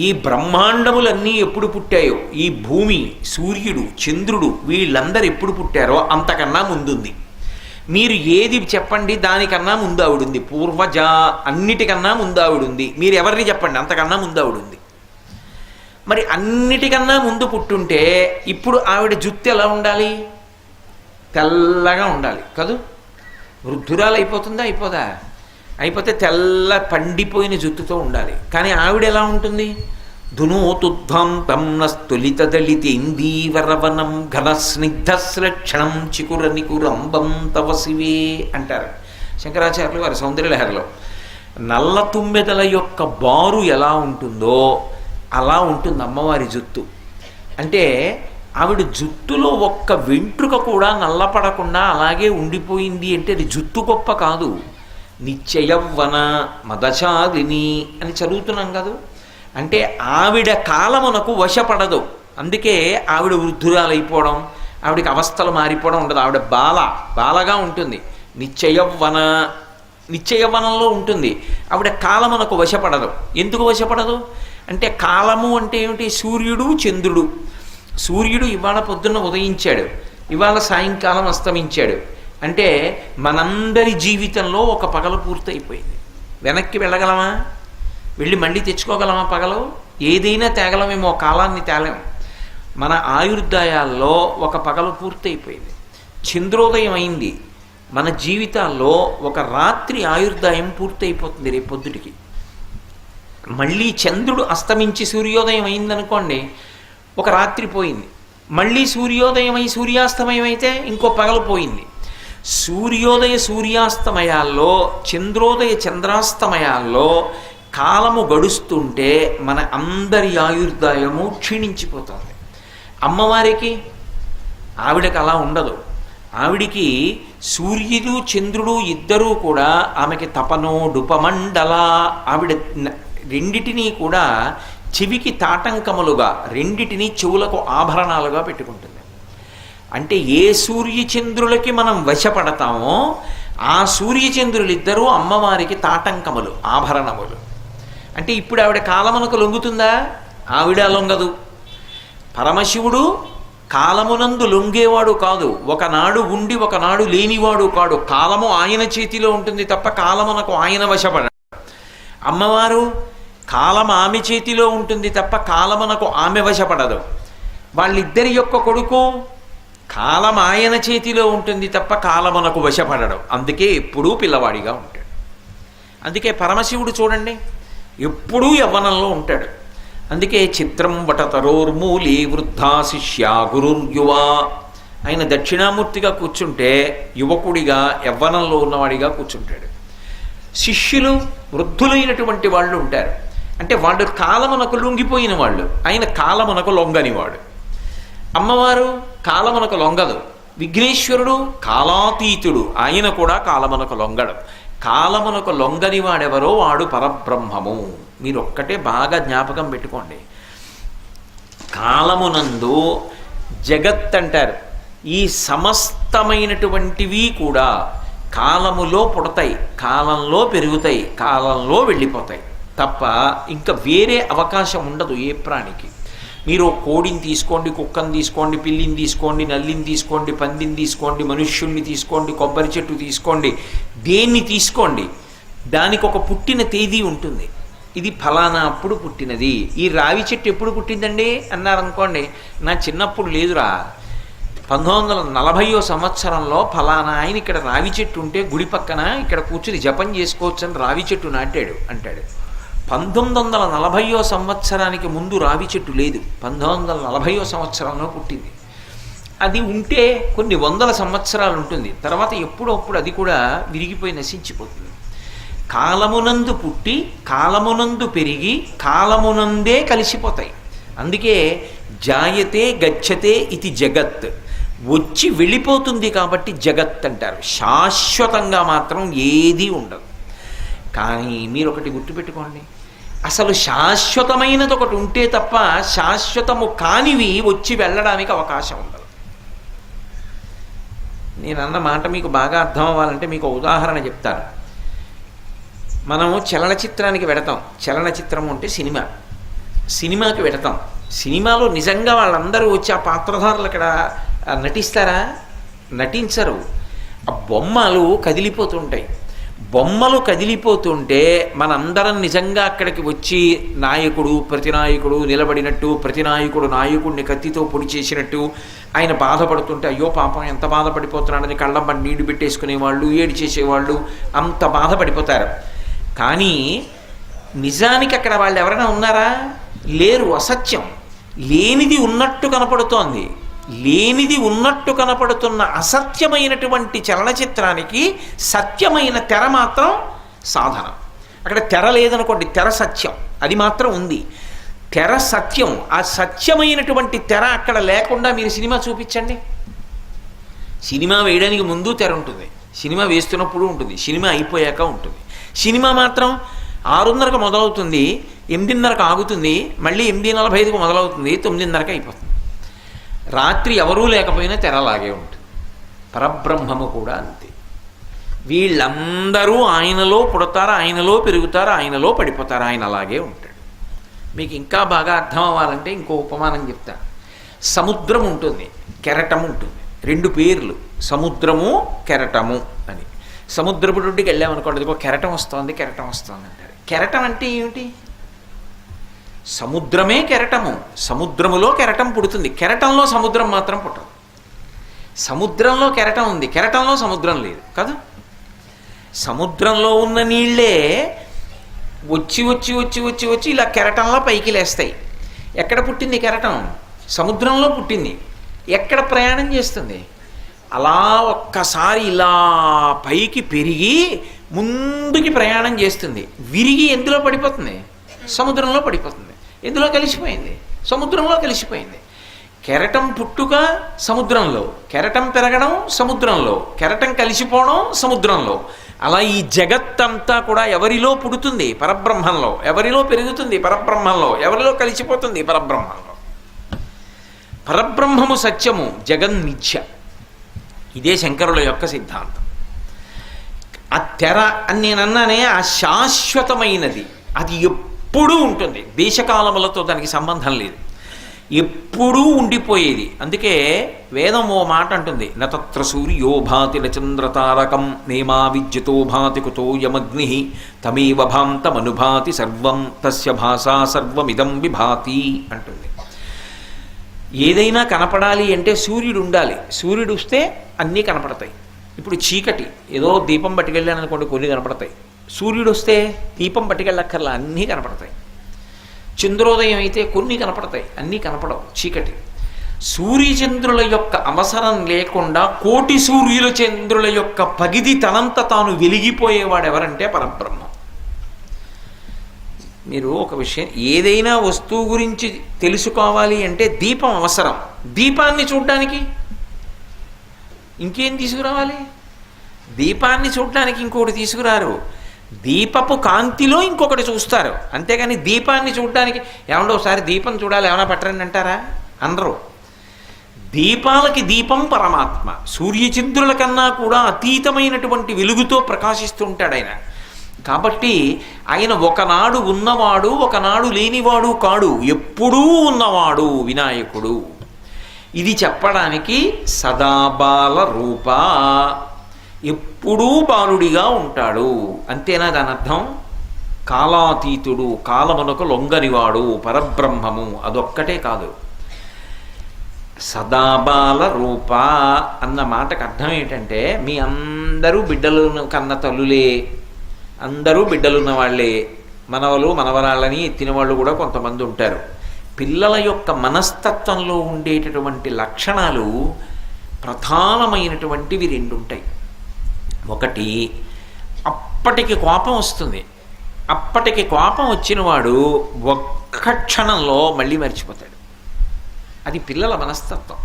ఈ బ్రహ్మాండములన్నీ ఎప్పుడు పుట్టాయో, ఈ భూమి, సూర్యుడు, చంద్రుడు వీళ్ళందరూ ఎప్పుడు పుట్టారో అంతకన్నా ముందుంది. మీరు ఏది చెప్పండి దానికన్నా ముందు ఆవిడుంది. పూర్వజ, అన్నిటికన్నా ముందు ఆవిడుంది. మీరు ఎవరిని చెప్పండి అంతకన్నా ముందు ఆవిడుంది. మరి అన్నిటికన్నా ముందు పుట్టుంటే ఇప్పుడు ఆవిడ జుత్తు ఎలా ఉండాలి? తెల్లగా ఉండాలి కదూ. వృద్ధురాలు అయిపోతుందా? అయిపోదా? అయిపోతే తెల్ల పండిపోయిన జుత్తుతో ఉండాలి. కానీ ఆవిడ ఎలా ఉంటుంది? ధునోతుధ్వం నస్తులిత దళితేందీవరవనం ఘన స్నిగ్ధశ్లక్షణం చికుర నికురంబం తవ శివే అంటారు శంకరాచార్యులు వారి సౌందర్యలహరిలో. నల్ల తుమ్మెదల యొక్క బారు ఎలా ఉంటుందో అలా ఉంటుంది అమ్మవారి జుత్తు. అంటే ఆవిడ జుత్తులో ఒక్క వెంట్రుక కూడా నల్లపడకుండా అలాగే ఉండిపోయింది అంటే అది జుత్తు గొప్ప కాదు, నిత్యయవ్వన మదచాలిని అని చదువుతున్నాం కదా. అంటే ఆవిడ కాలమునకు వశపడదు. అందుకే ఆవిడ వృద్ధురాలైపోవడం, ఆవిడకి అవస్థలు మారిపోవడం ఉండదు. ఆవిడ బాలగా ఉంటుంది. నిత్యయవ్వనంలో ఉంటుంది. ఆవిడ కాలమునకు వశపడదు. ఎందుకు వశపడదు అంటే కాలము అంటే ఏమిటి? సూర్యుడు, చంద్రుడు. సూర్యుడు ఇవాళ పొద్దున్న ఉదయించాడు, ఇవాళ సాయంకాలం అస్తమించాడు. అంటే మనందరి జీవితంలో ఒక పగలు పూర్తయిపోయింది. వెనక్కి వెళ్ళగలమా? వెళ్ళి మళ్ళీ తెచ్చుకోగలమా పగలు? ఏదైనా తేగలమేమో, కాలాన్ని తేలేము. మన ఆయుర్దాయాల్లో ఒక పగలు పూర్తయిపోయింది. చంద్రోదయం అయింది. మన జీవితాల్లో ఒక రాత్రి ఆయుర్దాయం పూర్తయిపోతుంది రేపు పొద్దుటికి. మళ్ళీ చంద్రుడు అస్తమించి సూర్యోదయం అయిందనుకోండి, ఒక రాత్రి పోయింది. మళ్ళీ సూర్యోదయం అయి సూర్యాస్తమయం అయితే ఇంకో పగలు పోయింది. సూర్యోదయ సూర్యాస్తమయాల్లో, చంద్రోదయ చంద్రాస్తమయాల్లో కాలము గడుస్తుంటే మన అందరి ఆయుర్దాయము క్షీణించిపోతుంది. అమ్మవారికి ఆవిడకి అలా ఉండదు. ఆవిడికి సూర్యుడు చంద్రుడు ఇద్దరూ కూడా ఆమెకి తపనోడుపమండల. ఆవిడ రెండిటినీ కూడా చెవికి తాటంకములుగా, రెండిటినీ చెవులకు ఆభరణాలుగా పెట్టుకుంటుంది. అంటే ఏ సూర్యచంద్రులకి మనం వశపడతామో ఆ సూర్యచంద్రులిద్దరూ అమ్మవారికి తాటంకములు, ఆభరణములు. అంటే ఇప్పుడు ఆవిడ కాలమునకు లొంగుతుందా? ఆవిడ లొంగదు. పరమశివుడు కాలమునందు లొంగేవాడు కాదు. ఒకనాడు ఉండి ఒకనాడు లేనివాడు కాడు. కాలము ఆయన చేతిలో ఉంటుంది తప్ప కాలమునకు ఆయన వశపడ. అమ్మవారు కాలం ఆమె చేతిలో ఉంటుంది తప్ప కాలమునకు ఆమె వశపడదు. వాళ్ళిద్దరి యొక్క కొడుకు కాలం ఆయన చేతిలో ఉంటుంది తప్ప కాలమునకు వశపడడు. అందుకే ఎప్పుడూ పిల్లవాడిగా ఉంటాడు. అందుకే పరమశివుడు చూడండి ఎప్పుడూ యవ్వనంలో ఉంటాడు. అందుకే చిత్రం వటతరోర్మూలి వృద్ధా శిష్యా గురుర్యువా. ఆయన దక్షిణామూర్తిగా కూర్చుంటే యువకుడిగా యవ్వనంలో ఉన్నవాడిగా కూర్చుంటాడు. శిష్యులు వృద్ధులైనటువంటి వాళ్ళు ఉంటారు. అంటే వాళ్ళు కాలమునకు లొంగిపోయిన వాళ్ళు. ఆయన కాలమునకు లొంగనివాడు. అమ్మవారు కాలమునకు లొంగదు. విఘ్నేశ్వరుడు కాలాతీతుడు. ఆయన కూడా కాలమునకు లొంగడు. కాలమునకు లొంగని వాడెవరో వాడు పరబ్రహ్మము. మీరు ఒక్కటే బాగా జ్ఞాపకం పెట్టుకోండి. కాలమునందు జగత్ అంటారు. ఈ సమస్తమైనటువంటివి కూడా కాలములో పుడతాయి, కాలంలో పెరుగుతాయి, కాలంలో వెళ్ళిపోతాయి తప్ప ఇంకా వేరే అవకాశం ఉండదు ఏ ప్రాణికి. మీరు కోడిని తీసుకోండి, కుక్కని తీసుకోండి, పిల్లిని తీసుకోండి, నల్లిని తీసుకోండి, పందిని తీసుకోండి, మనుష్యుల్ని తీసుకోండి, కొబ్బరి చెట్టు తీసుకోండి, దేన్ని తీసుకోండి, దానికి ఒక పుట్టిన తేదీ ఉంటుంది. ఇది ఫలానా అప్పుడు పుట్టినది. ఈ రావి చెట్టు ఎప్పుడు పుట్టిందండి అన్నారనుకోండి, నా చిన్నప్పుడు లేదురా, 1940వ సంవత్సరంలో ఫలానా ఆయన ఇక్కడ రావి చెట్టు ఉంటే గుడి పక్కన ఇక్కడ కూర్చుని జపం చేసుకోవచ్చు అని రావి చెట్టు నాటాడు అంటాడు. 1940వ సంవత్సరానికి ముందు రావి చెట్టు లేదు. 1940వ సంవత్సరంలో పుట్టింది. అది ఉంటే కొన్ని వందల సంవత్సరాలు ఉంటుంది. తర్వాత ఎప్పుడప్పుడు అది కూడా విరిగిపోయి నశించిపోతుంది. కాలమునందు పుట్టి కాలమునందు పెరిగి కాలమునందే కలిసిపోతాయి. అందుకే జాయతే గచ్చతే ఇది జగత్. వచ్చి వెళ్ళిపోతుంది కాబట్టి జగత్ అంటారు. శాశ్వతంగా మాత్రం ఏదీ ఉండదు. కానీ మీరు ఒకటి గుర్తుపెట్టుకోండి, అసలు శాశ్వతమైనది ఒకటి ఉంటే తప్ప శాశ్వతము కానివి వచ్చి వెళ్ళడానికి అవకాశం ఉండదు. నేను అన్న మాట మీకు బాగా అర్థం అవ్వాలంటే మీకు ఉదాహరణ చెప్తాను. మనము చలనచిత్రానికి వెడతాం. చలనచిత్రం అంటే సినిమాకి వెడతాం. సినిమాలో నిజంగా వాళ్ళందరూ వచ్చి ఆ పాత్రధారులు అక్కడ నటిస్తారా? నటించరు. ఆ బొమ్మలు కదిలిపోతుంటాయి. బొమ్మలు కదిలిపోతుంటే మనందరం నిజంగా అక్కడికి వచ్చి ప్రతి నాయకుడు నిలబడినట్టు, ప్రతి నాయకుడిని కత్తితో పొడి చేసినట్టు ఆయన బాధపడుతుంటే అయ్యో పాపం ఎంత బాధపడిపోతున్నాడని కళ్ళమ్మని నీళ్లు పెట్టేసుకునేవాళ్ళు, ఏడు చేసేవాళ్ళు, అంత బాధపడిపోతారు. కానీ నిజానికి అక్కడ వాళ్ళు ఎవరైనా ఉన్నారా? లేరు. అసత్యం. లేనిది ఉన్నట్టు కనపడుతోంది. లేనిది ఉన్నట్టు కనపడుతున్న అసత్యమైనటువంటి చలనచిత్రానికి సత్యమైన తెర మాత్రం సాధనం. అక్కడ తెర లేదనుకోండి, తెర సత్యం, అది మాత్రం ఉంది. తెర సత్యం. ఆ సత్యమైనటువంటి తెర అక్కడ లేకుండా మీరు సినిమా చూపించండి. సినిమా వేయడానికి ముందు తెర ఉంటుంది, సినిమా వేస్తున్నప్పుడు ఉంటుంది, సినిమా అయిపోయాక ఉంటుంది. సినిమా మాత్రం 6:30కు మొదలవుతుంది, 8:30కు ఆగుతుంది, మళ్ళీ 8:45కు మొదలవుతుంది, 9:30కి అయిపోతుంది. రాత్రి ఎవరూ లేకపోయినా తెరలాగే ఉంటుంది. పరబ్రహ్మము కూడా అంతే. వీళ్ళందరూ ఆయనలో పుడతారు, ఆయనలో పెరుగుతారు, ఆయనలో పడిపోతారు, ఆయన అలాగే ఉంటాడు. మీకు ఇంకా బాగా అర్థం అవ్వాలంటే ఇంకో ఉపమానం చెప్తా. సముద్రం ఉంటుంది, కెరటం ఉంటుంది. 2 పేర్లు, సముద్రము కెరటము అని. సముద్రపు రొడ్డుకి వెళ్ళామనుకోండి, ఇదిగో కెరటం వస్తోంది అంటారు. కెరటం అంటే ఏమిటి? సముద్రమే కెరటము. సముద్రములో కెరటం పుడుతుంది, కెరటంలో సముద్రం మాత్రం పుట్టదు. సముద్రంలో కెరటం ఉంది, కెరటంలో సముద్రం లేదు కదా. సముద్రంలో ఉన్న నీళ్లే వచ్చి వచ్చి వచ్చి వచ్చి వచ్చి ఇలా కెరటంలో పైకి లేస్తాయి. ఎక్కడ పుట్టింది కెరటం? సముద్రంలో పుట్టింది. ఎక్కడ ప్రయాణం చేస్తుంది? అలా ఒక్కసారి ఇలా పైకి పెరిగి ముందుకి ప్రయాణం చేస్తుంది. విరిగి ఎందులో పడిపోతుంది? సముద్రంలో పడిపోతుంది. ఎందులో కలిసిపోయింది? సముద్రంలో కలిసిపోయింది. కెరటం పుట్టుక సముద్రంలో, కెరటం పెరగడం సముద్రంలో, కెరటం కలిసిపోవడం సముద్రంలో. అలా ఈ జగత్తంతా కూడా ఎవరిలో పుడుతుంది? పరబ్రహ్మంలో. ఎవరిలో పెరుగుతుంది? పరబ్రహ్మంలో. ఎవరిలో కలిసిపోతుంది? పరబ్రహ్మంలో. పరబ్రహ్మము సత్యము, జగన్మిథ్య. ఇదే శంకరుల యొక్క సిద్ధాంతం. ఆ తెర అని నేను అన్నానే, ఆ శాశ్వతమైనది, అది ఎప్పుడూ ఉంటుంది. దేశకాలములతో దానికి సంబంధం లేదు, ఎప్పుడూ ఉండిపోయేది. అందుకే వేదం ఓ మాట అంటుంది, నతత్ర సూర్యో భాతి నచంద్రతారకం నేమా విద్యుతో భాతి కుతో యమగ్ని తమేవ భాంతమనుభాతి సర్వం తస్య భాషా సర్వమిదం విభాతి అంటుంది. ఏదైనా కనపడాలి అంటే సూర్యుడు ఉండాలి. సూర్యుడు వస్తే అన్నీ కనపడతాయి. ఇప్పుడు చీకటి, ఏదో దీపం పట్టుకెళ్ళాను అనుకోండి, కొన్ని కనపడతాయి. సూర్యుడు వస్తే దీపం పట్టుకెళ్ళక్కర్లా, అన్నీ కనపడతాయి. చంద్రోదయం అయితే కొన్ని కనపడతాయి, అన్నీ కనపడవు. చీకటి. సూర్యచంద్రుల యొక్క అవసరం లేకుండా కోటి సూర్యుల చంద్రుల యొక్క పగిది తనంత తాను వెలిగిపోయేవాడు ఎవరంటే పరబ్రహ్మ. మీరు ఒక విషయం, ఏదైనా వస్తువు గురించి తెలుసుకోవాలి అంటే దీపం అవసరం. దీపాన్ని చూడడానికి ఇంకేం తీసుకురావాలి? దీపాన్ని చూడడానికి ఇంకొకటి తీసుకురారు. దీపపు కాంతిలో ఇంకొకటి చూస్తారు, అంతేగాని దీపాన్ని చూడడానికి ఏమంటే ఒకసారి దీపం చూడాలి ఏమైనా పట్టరండి అంటారా? అనరు. దీపాలకి దీపం పరమాత్మ. సూర్యచంద్రుల కన్నా కూడా అతీతమైనటువంటి వెలుగుతో ప్రకాశిస్తూ ఉంటాడు ఆయన. కాబట్టి ఆయన ఒకనాడు ఉన్నవాడు, ఒకనాడు లేనివాడు కాడు, ఎప్పుడూ ఉన్నవాడు వినాయకుడు. ఇది చెప్పడానికి సదాబాల రూప, ఎప్పుడూ బాలుడిగా ఉంటాడు. అంతేనా దాని అర్థం? కాలాతీతుడు, కాలమునకు లొంగనివాడు, పరబ్రహ్మము. అదొక్కటే కాదు, సదాబాల రూప అన్న మాటకు అర్థం ఏంటంటే, మీ అందరూ బిడ్డలను కన్న తల్లులే, అందరూ బిడ్డలున్న వాళ్ళే. మనవలు మనవరాళ్ళని ఎత్తిన వాళ్ళు కూడా కొంతమంది ఉంటారు. పిల్లల యొక్క మనస్తత్వంలో ఉండేటటువంటి లక్షణాలు ప్రధానమైనటువంటివి 2 ఉంటాయి. ఒకటి, అప్పటికి కోపం వస్తుంది. అప్పటికి కోపం వచ్చినవాడు ఒక్క క్షణంలో మళ్ళీ మర్చిపోతాడు. అది పిల్లల మనస్తత్వం.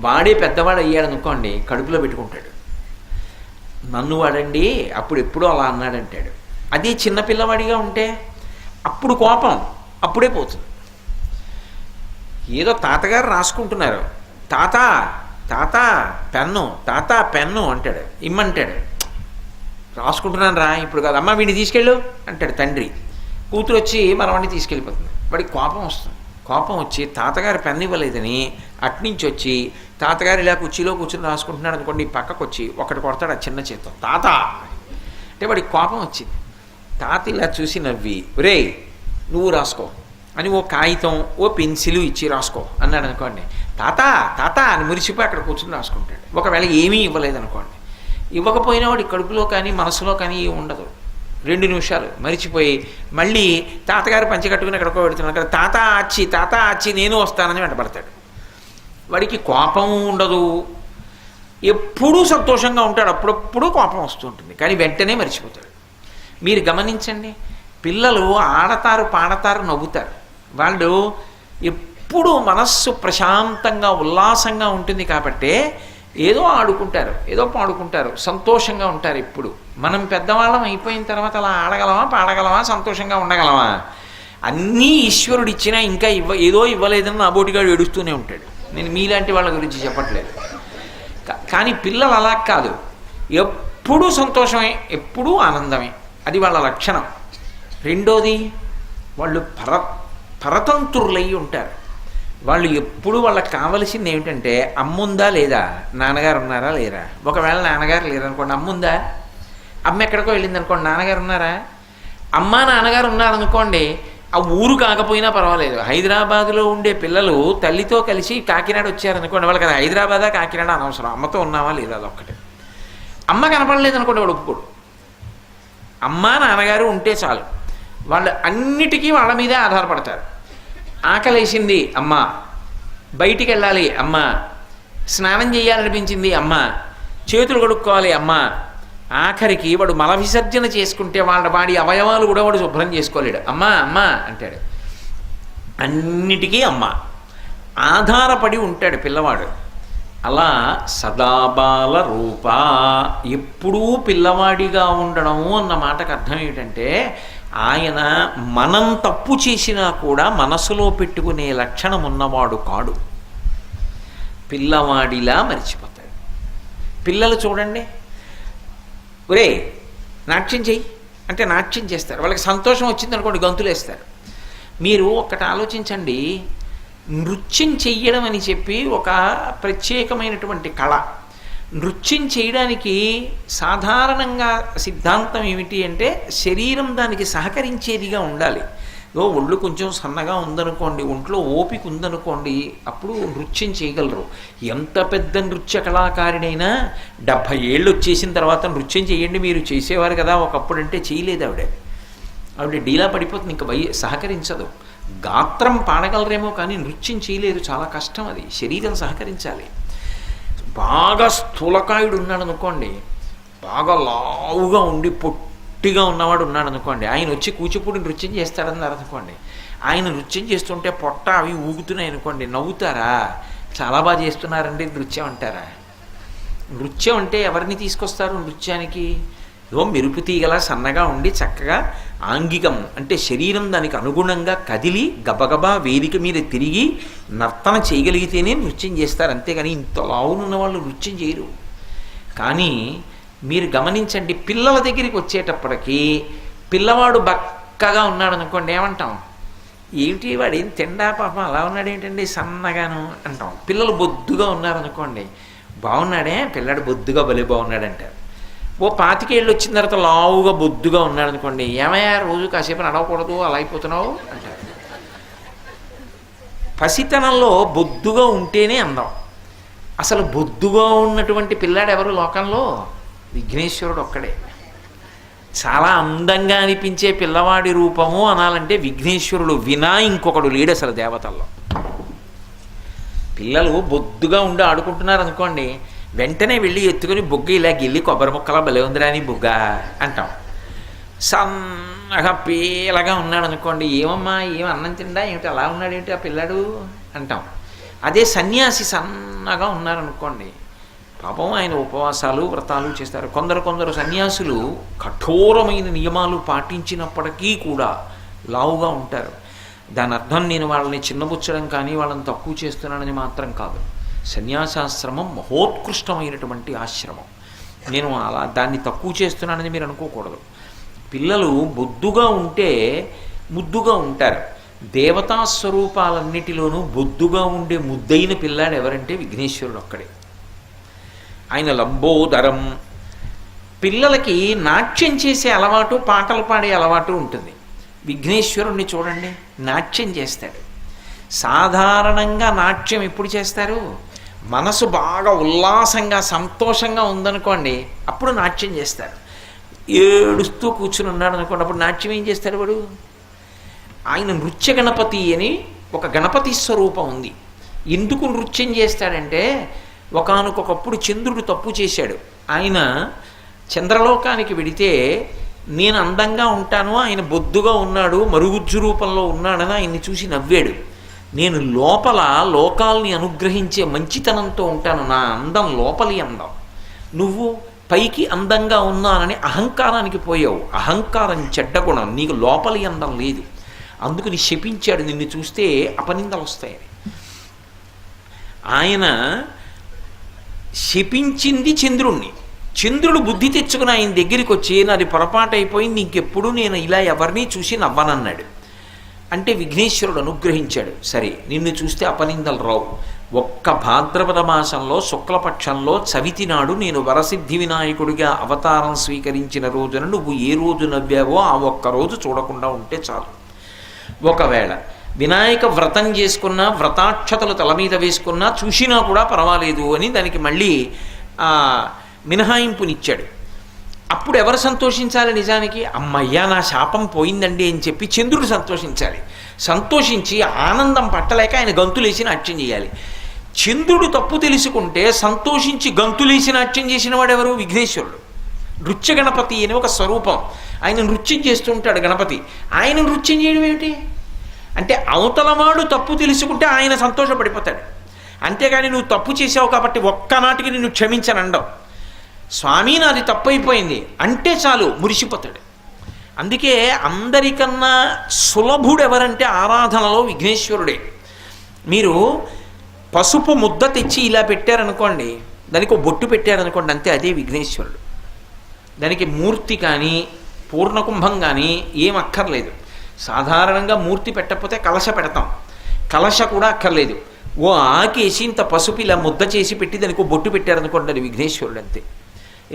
వాడే పెద్దవాడు అయ్యాడు అనుకోండి, కడుపులో పెట్టుకుంటాడు. నన్ను వాడండి అప్పుడు ఎప్పుడూ అలా అన్నాడంటాడు. అదే చిన్నపిల్లవాడిగా ఉంటే అప్పుడు కోపం అప్పుడే పోతుంది. ఏదో తాతగారు రాసుకుంటున్నారు, తాత తాత పెన్ను, తాత పెన్ను అంటాడు, ఇమ్మంటాడు. రాసుకుంటున్నాను రా, ఇప్పుడు కాదు, అమ్మ వీడిని తీసుకెళ్ళు అంటాడు తండ్రి. కూతురు వచ్చి మనవాడిని తీసుకెళ్ళిపోతుంది. వాడికి కోపం వస్తుంది. కోపం వచ్చి తాతగారు పెన్ను ఇవ్వలేదని అట్నుంచి వచ్చి తాతగారు ఇలా కుర్చీలో కూర్చొని రాసుకుంటున్నాడు అనుకోండి, పక్కకు వచ్చి ఒకటి కొడతాడు ఆ చిన్న చేత్తో, తాత అంటే వాడికి కోపం వచ్చింది. తాత ఇలా చూసి నవ్వి, ఒరే నువ్వు రాసుకో అని ఓ కాగితం ఓ పెన్సిలు ఇచ్చి రాసుకో అన్నాడు అనుకోండి, తాత తాత అని మురిసిపోయి అక్కడ కూర్చొని రాసుకుంటాడు. ఒకవేళ ఏమీ ఇవ్వలేదనుకోండి, ఇవ్వకపోయినా వాడి కడుపులో కానీ మనసులో కానీ ఉండదు. 2 నిమిషాలు మరిచిపోయి మళ్ళీ తాతగారు పంచకట్టుకుని ఎక్కడికో పెడుతున్నాడు కదా, తాత అచ్చి నేను వస్తానని వెంటబడతాడు. వాడికి కోపం ఉండదు, ఎప్పుడూ సంతోషంగా ఉంటాడు. అప్పుడప్పుడు కోపం వస్తుంటుంది, కానీ వెంటనే మర్చిపోతాడు. మీరు గమనించండి, పిల్లలు ఆడతారు, పాడతారు, నవ్వుతారు. వాళ్ళు ఎప్పుడూ మనస్సు ప్రశాంతంగా ఉల్లాసంగా ఉంటుంది కాబట్టే ఏదో ఆడుకుంటారు, ఏదో పాడుకుంటారు, సంతోషంగా ఉంటారు. ఎప్పుడు మనం పెద్దవాళ్ళం అయిపోయిన తర్వాత అలా ఆడగలమా, పాడగలమా, సంతోషంగా ఉండగలమా? అన్నీ ఈశ్వరుడు ఇచ్చినా ఇంకా ఏదో ఇవ్వలేదని నా బోటిగాడు ఏడుస్తూనే ఉంటాడు. నేను మీలాంటి వాళ్ళ గురించి చెప్పట్లేదు. కానీ పిల్లలు అలా కాదు, ఎప్పుడూ సంతోషమే, ఎప్పుడూ ఆనందమే. అది వాళ్ళ లక్షణం. రెండోది, వాళ్ళు పరతంత్రులై ఉంటారు. వాళ్ళు ఎప్పుడు వాళ్ళకి కావలసింది ఏమిటంటే, అమ్ముందా లేదా, నాన్నగారు ఉన్నారా లేరా. ఒకవేళ నాన్నగారు లేరనుకోండి, అమ్ముందా, అమ్మ ఎక్కడికో వెళ్ళింది అనుకోండి, నాన్నగారు ఉన్నారా. అమ్మ నాన్నగారు ఉన్నారనుకోండి, ఆ ఊరు కాకపోయినా పర్వాలేదు. హైదరాబాదులో ఉండే పిల్లలు తల్లితో కలిసి కాకినాడ వచ్చారనుకోండి, వాళ్ళకి అది హైదరాబాదా కాకినాడ అనవసరం, అమ్మతో ఉన్నావా లేదా అదొక్కటే. అమ్మ కనపడలేదు అనుకోండి, వాడు ఒప్పుకోడు. అమ్మ నాన్నగారు ఉంటే చాలు. వాళ్ళు అన్నిటికీ వాళ్ళ మీదే ఆధారపడతారు. ఆకలేసింది అమ్మ, బయటికి వెళ్ళాలి అమ్మ, స్నానం చేయాలనిపించింది అమ్మ, చేతులు కడుక్కోవాలి అమ్మ. ఆఖరికి వాడు మల విసర్జన చేసుకుంటే వాళ్ళ వాడి అవయవాలు కూడా వాడు శుభ్రం చేసుకోలేడు, అమ్మ అమ్మ అంటాడు. అన్నిటికీ అమ్మ ఆధారపడి ఉంటాడు పిల్లవాడు. అలా సదాబాల రూప, ఎప్పుడూ పిల్లవాడిగా ఉండడము అన్న మాటకు అర్థం ఏమిటంటే, ఆయన మనం తప్పు చేసినా కూడా మనసులో పెట్టుకునే లక్షణం ఉన్నవాడు కాడు. పిల్లవాడిలా మర్చిపోతాడు. పిల్లలు చూడండి, ఒరే నాట్యం చెయ్యి అంటే నాట్యం చేస్తారు. వాళ్ళకి సంతోషం వచ్చిందనుకోండి, గంతులేస్తారు. మీరు ఒక్కటి ఆలోచించండి, నృత్యం చెయ్యడం అని చెప్పి ఒక ప్రత్యేకమైనటువంటి కళ. నృత్యం చేయడానికి సాధారణంగా సిద్ధాంతం ఏమిటి అంటే, శరీరం దానికి సహకరించేదిగా ఉండాలి. ఒళ్ళు కొంచెం సన్నగా ఉందనుకోండి, ఒంట్లో ఓపిక ఉందనుకోండి, అప్పుడు నృత్యం చేయగలరు. ఎంత పెద్ద నృత్య కళాకారినైనా 70 ఏళ్ళు వచ్చేసిన తర్వాత నృత్యం చేయండి మీరు, చేసేవారు కదా ఒకప్పుడు అంటే చేయలేదు ఆవిడ డీలా పడిపోతుంది, ఇంకా సహకరించదు. గాత్రం పాడగలరేమో కానీ నృత్యం చేయలేరు, చాలా కష్టం. అది శరీరం సహకరించాలి. బాగా స్థూలకాయుడు ఉన్నాడు అనుకోండి, బాగా లావుగా ఉండి పొట్టిగా ఉన్నవాడు ఉన్నాడు అనుకోండి, ఆయన వచ్చి కూచిపూడి నృత్యం చేస్తాడన్నారు అనుకోండి, ఆయన నృత్యం చేస్తుంటే పొట్ట అవి ఊగుతున్నాయి అనుకోండి, నవ్వుతారా? చాలా బాగా చేస్తున్నారండి నృత్యం అంటారా? నృత్యం అంటే ఎవరిని తీసుకొస్తారు నృత్యానికి? మెరుపు తీగలా సన్నగా ఉండి చక్కగా ఆంగికం అంటే శరీరం దానికి అనుగుణంగా కదిలి గబగబా వేదిక మీద తిరిగి నర్తన చేయగలిగితేనే నృత్యం చేస్తారు. అంతేగాని ఇంత లావునున్న వాళ్ళు నృత్యం చేయరు. కానీ మీరు గమనించండి, పిల్లల దగ్గరికి వచ్చేటప్పటికీ పిల్లవాడు బక్కగా ఉన్నాడు అనుకోండి, ఏమంటాం? ఏమిటి వాడు ఏం తిండా పాపం అలా ఉన్నాడు ఏంటండి సన్నగాను అంటాం. పిల్లలు బొద్దుగా ఉన్నారనుకోండి, బాగున్నాడే పిల్లాడు బొద్దుగా భలే బాగున్నాడంటారు. ఓ 25 ఏళ్ళు వచ్చిన తర్వాత లావుగా బొద్దుగా ఉన్నాడు అనుకోండి, ఏమయ్యా రోజు కాసేపు నడవకూడదు అలా అయిపోతున్నావు అంటారు. పసితనంలో బొద్దుగా ఉంటేనే అందం. అసలు బొద్దుగా ఉన్నటువంటి పిల్లాడు ఎవరు లోకంలో? విఘ్నేశ్వరుడు ఒక్కడే. చాలా అందంగా అనిపించే పిల్లవాడి రూపము అనాలంటే విఘ్నేశ్వరుడు వినా ఇంకొకడు లేడు అసలు దేవతల్లో. పిల్లలు బొద్దుగా ఉండి ఆడుకుంటున్నారు అనుకోండి, వెంటనే వెళ్ళి ఎత్తుకుని బొగ్గ ఇలా గిల్లి కొబ్బరి ముక్కలా భలే ఉందిరా అని బొగ్గ అంటాం. సన్నగా పీలగా ఉన్నాడు అనుకోండి, ఏమమ్మా ఏం అన్నం తిండా ఏమిటి అలా ఉన్నాడు ఏమిటి ఆ పిల్లాడు అంటాం. అదే సన్యాసి సన్నగా ఉన్నారనుకోండి, పాపం ఆయన ఉపవాసాలు వ్రతాలు చేస్తారు. కొందరు సన్యాసులు కఠోరమైన నియమాలు పాటించినప్పటికీ కూడా లావుగా ఉంటారు. దాని అర్థం నేను వాళ్ళని చిన్నబుచ్చడం కానీ వాళ్ళని తక్కువ చేస్తున్నానని మాత్రం కాదు. సన్యాసాశ్రమం మహోత్కృష్టమైనటువంటి ఆశ్రమం. నేను అలా దాన్ని తక్కువ చేస్తున్నానని మీరు అనుకోకూడదు. పిల్లలు బొద్దుగా ఉంటే ముద్దుగా ఉంటారు. దేవతా స్వరూపాలన్నిటిలోనూ బొద్దుగా ఉండే ముద్దైన పిల్లాడు ఎవరంటే విఘ్నేశ్వరుడు ఒక్కడే. ఆయన లంబోదరం. పిల్లలకి నాట్యం చేసే అలవాటు, పాటలు పాడే అలవాటు ఉంటుంది. విఘ్నేశ్వరుణ్ణి చూడండి, నాట్యం చేస్తాడు. సాధారణంగా నాట్యం ఎప్పుడు చేస్తారు? మనసు బాగా ఉల్లాసంగా సంతోషంగా ఉందనుకోండి, అప్పుడు నాట్యం చేస్తారు. ఏడుస్తూ కూర్చుని ఉన్నాడు అనుకోండి, అప్పుడు నాట్యం ఏం చేస్తాడు వాడు? ఆయన నృత్య గణపతి అని ఒక గణపతి స్వరూపం ఉంది. ఎందుకు నృత్యం చేస్తాడంటే, ఒకానొకప్పుడు చంద్రుడు తప్పు చేశాడు. ఆయన చంద్రలోకానికి వెడితే నేను అందంగా ఉంటాను, ఆయన బొద్దుగా ఉన్నాడు, మరుగుజ్జు రూపంలో ఉన్నాడని ఆయన్ని చూసి నవ్వాడు. నేను లోపల లోకాల్ని అనుగ్రహించే మంచితనంతో ఉంటాను, నా అందం లోపలి అందం. నువ్వు పైకి అందంగా ఉన్నానని అహంకారానికి పోయావు. అహంకారం చెడ్డ గుణం, నీకు లోపలి అందం లేదు. అందుకని శపించాడు, నిన్ను చూస్తే అపనిందలు వస్తాయని. ఆయన శపించింది చంద్రుణ్ణి. చంద్రుడు బుద్ధి తెచ్చుకుని ఆయన దగ్గరికి వచ్చి, నాది పొరపాటు అయిపోయింది, ఇంకెప్పుడు నేను ఇలా ఎవరిని చూసి నవ్వనన్నాడు. అంటే విఘ్నేశ్వరుడు అనుగ్రహించాడు. సరే, నిన్ను చూస్తే అపనిందలు రావు. ఒక్క భాద్రపద మాసంలో శుక్లపక్షంలో చవితి నాడు నేను వరసిద్ధి వినాయకుడిగా అవతారం స్వీకరించిన రోజున నువ్వు ఏ రోజు నవ్వావో ఆ ఒక్కరోజు చూడకుండా ఉంటే చాలు. ఒకవేళ వినాయక వ్రతం చేసుకున్నా, వ్రతాక్షతలు తల మీద వేసుకున్నా చూసినా కూడా పర్వాలేదు అని దానికి మళ్ళీ మినహాయింపునిచ్చాడు. అప్పుడు ఎవరు సంతోషించాలి? నిజానికి అమ్మయ్యా నా శాపం పోయిందండి అని చెప్పి చంద్రుడు సంతోషించాలి. సంతోషించి ఆనందం పట్టలేక ఆయన గంతులేసి నాట్యం చేయాలి. చంద్రుడు తప్పు తెలుసుకుంటే సంతోషించి గంతులేసి నాట్యం చేసిన వాడు ఎవరు? విఘ్నేశ్వరుడు. నృత్య గణపతి అని ఒక స్వరూపం. ఆయన నృత్యం చేస్తుంటాడు గణపతి. ఆయన నృత్యం చేయడం ఏమిటి అంటే, అవతలవాడు తప్పు తెలుసుకుంటే ఆయన సంతోషపడిపోతాడు. అంతేగాని నువ్వు తప్పు చేసావు కాబట్టి ఒక్కనాటికి నిన్ను క్షమించనండవు. స్వామి నాది తప్పైపోయింది అంటే చాలు మురిసిపోతాడు. అందుకే అందరికన్నా సులభుడు ఎవరంటే ఆరాధనలో విఘ్నేశ్వరుడే. మీరు పసుపు ముద్ద తెచ్చి ఇలా పెట్టారనుకోండి, దానికి ఒక బొట్టు పెట్టారనుకోండి, అంతే, అదే విఘ్నేశ్వరుడు. దానికి మూర్తి కానీ పూర్ణకుంభం కానీ ఏం అక్కర్లేదు. సాధారణంగా మూర్తి పెట్టకపోతే కలశ పెడతాం, కలశ కూడా అక్కర్లేదు. ఓ ఆకేసి ఇంత పసుపు ఇలా ముద్ద చేసి పెట్టి దానికి బొట్టు పెట్టారనుకోండి, అది విఘ్నేశ్వరుడు అంతే.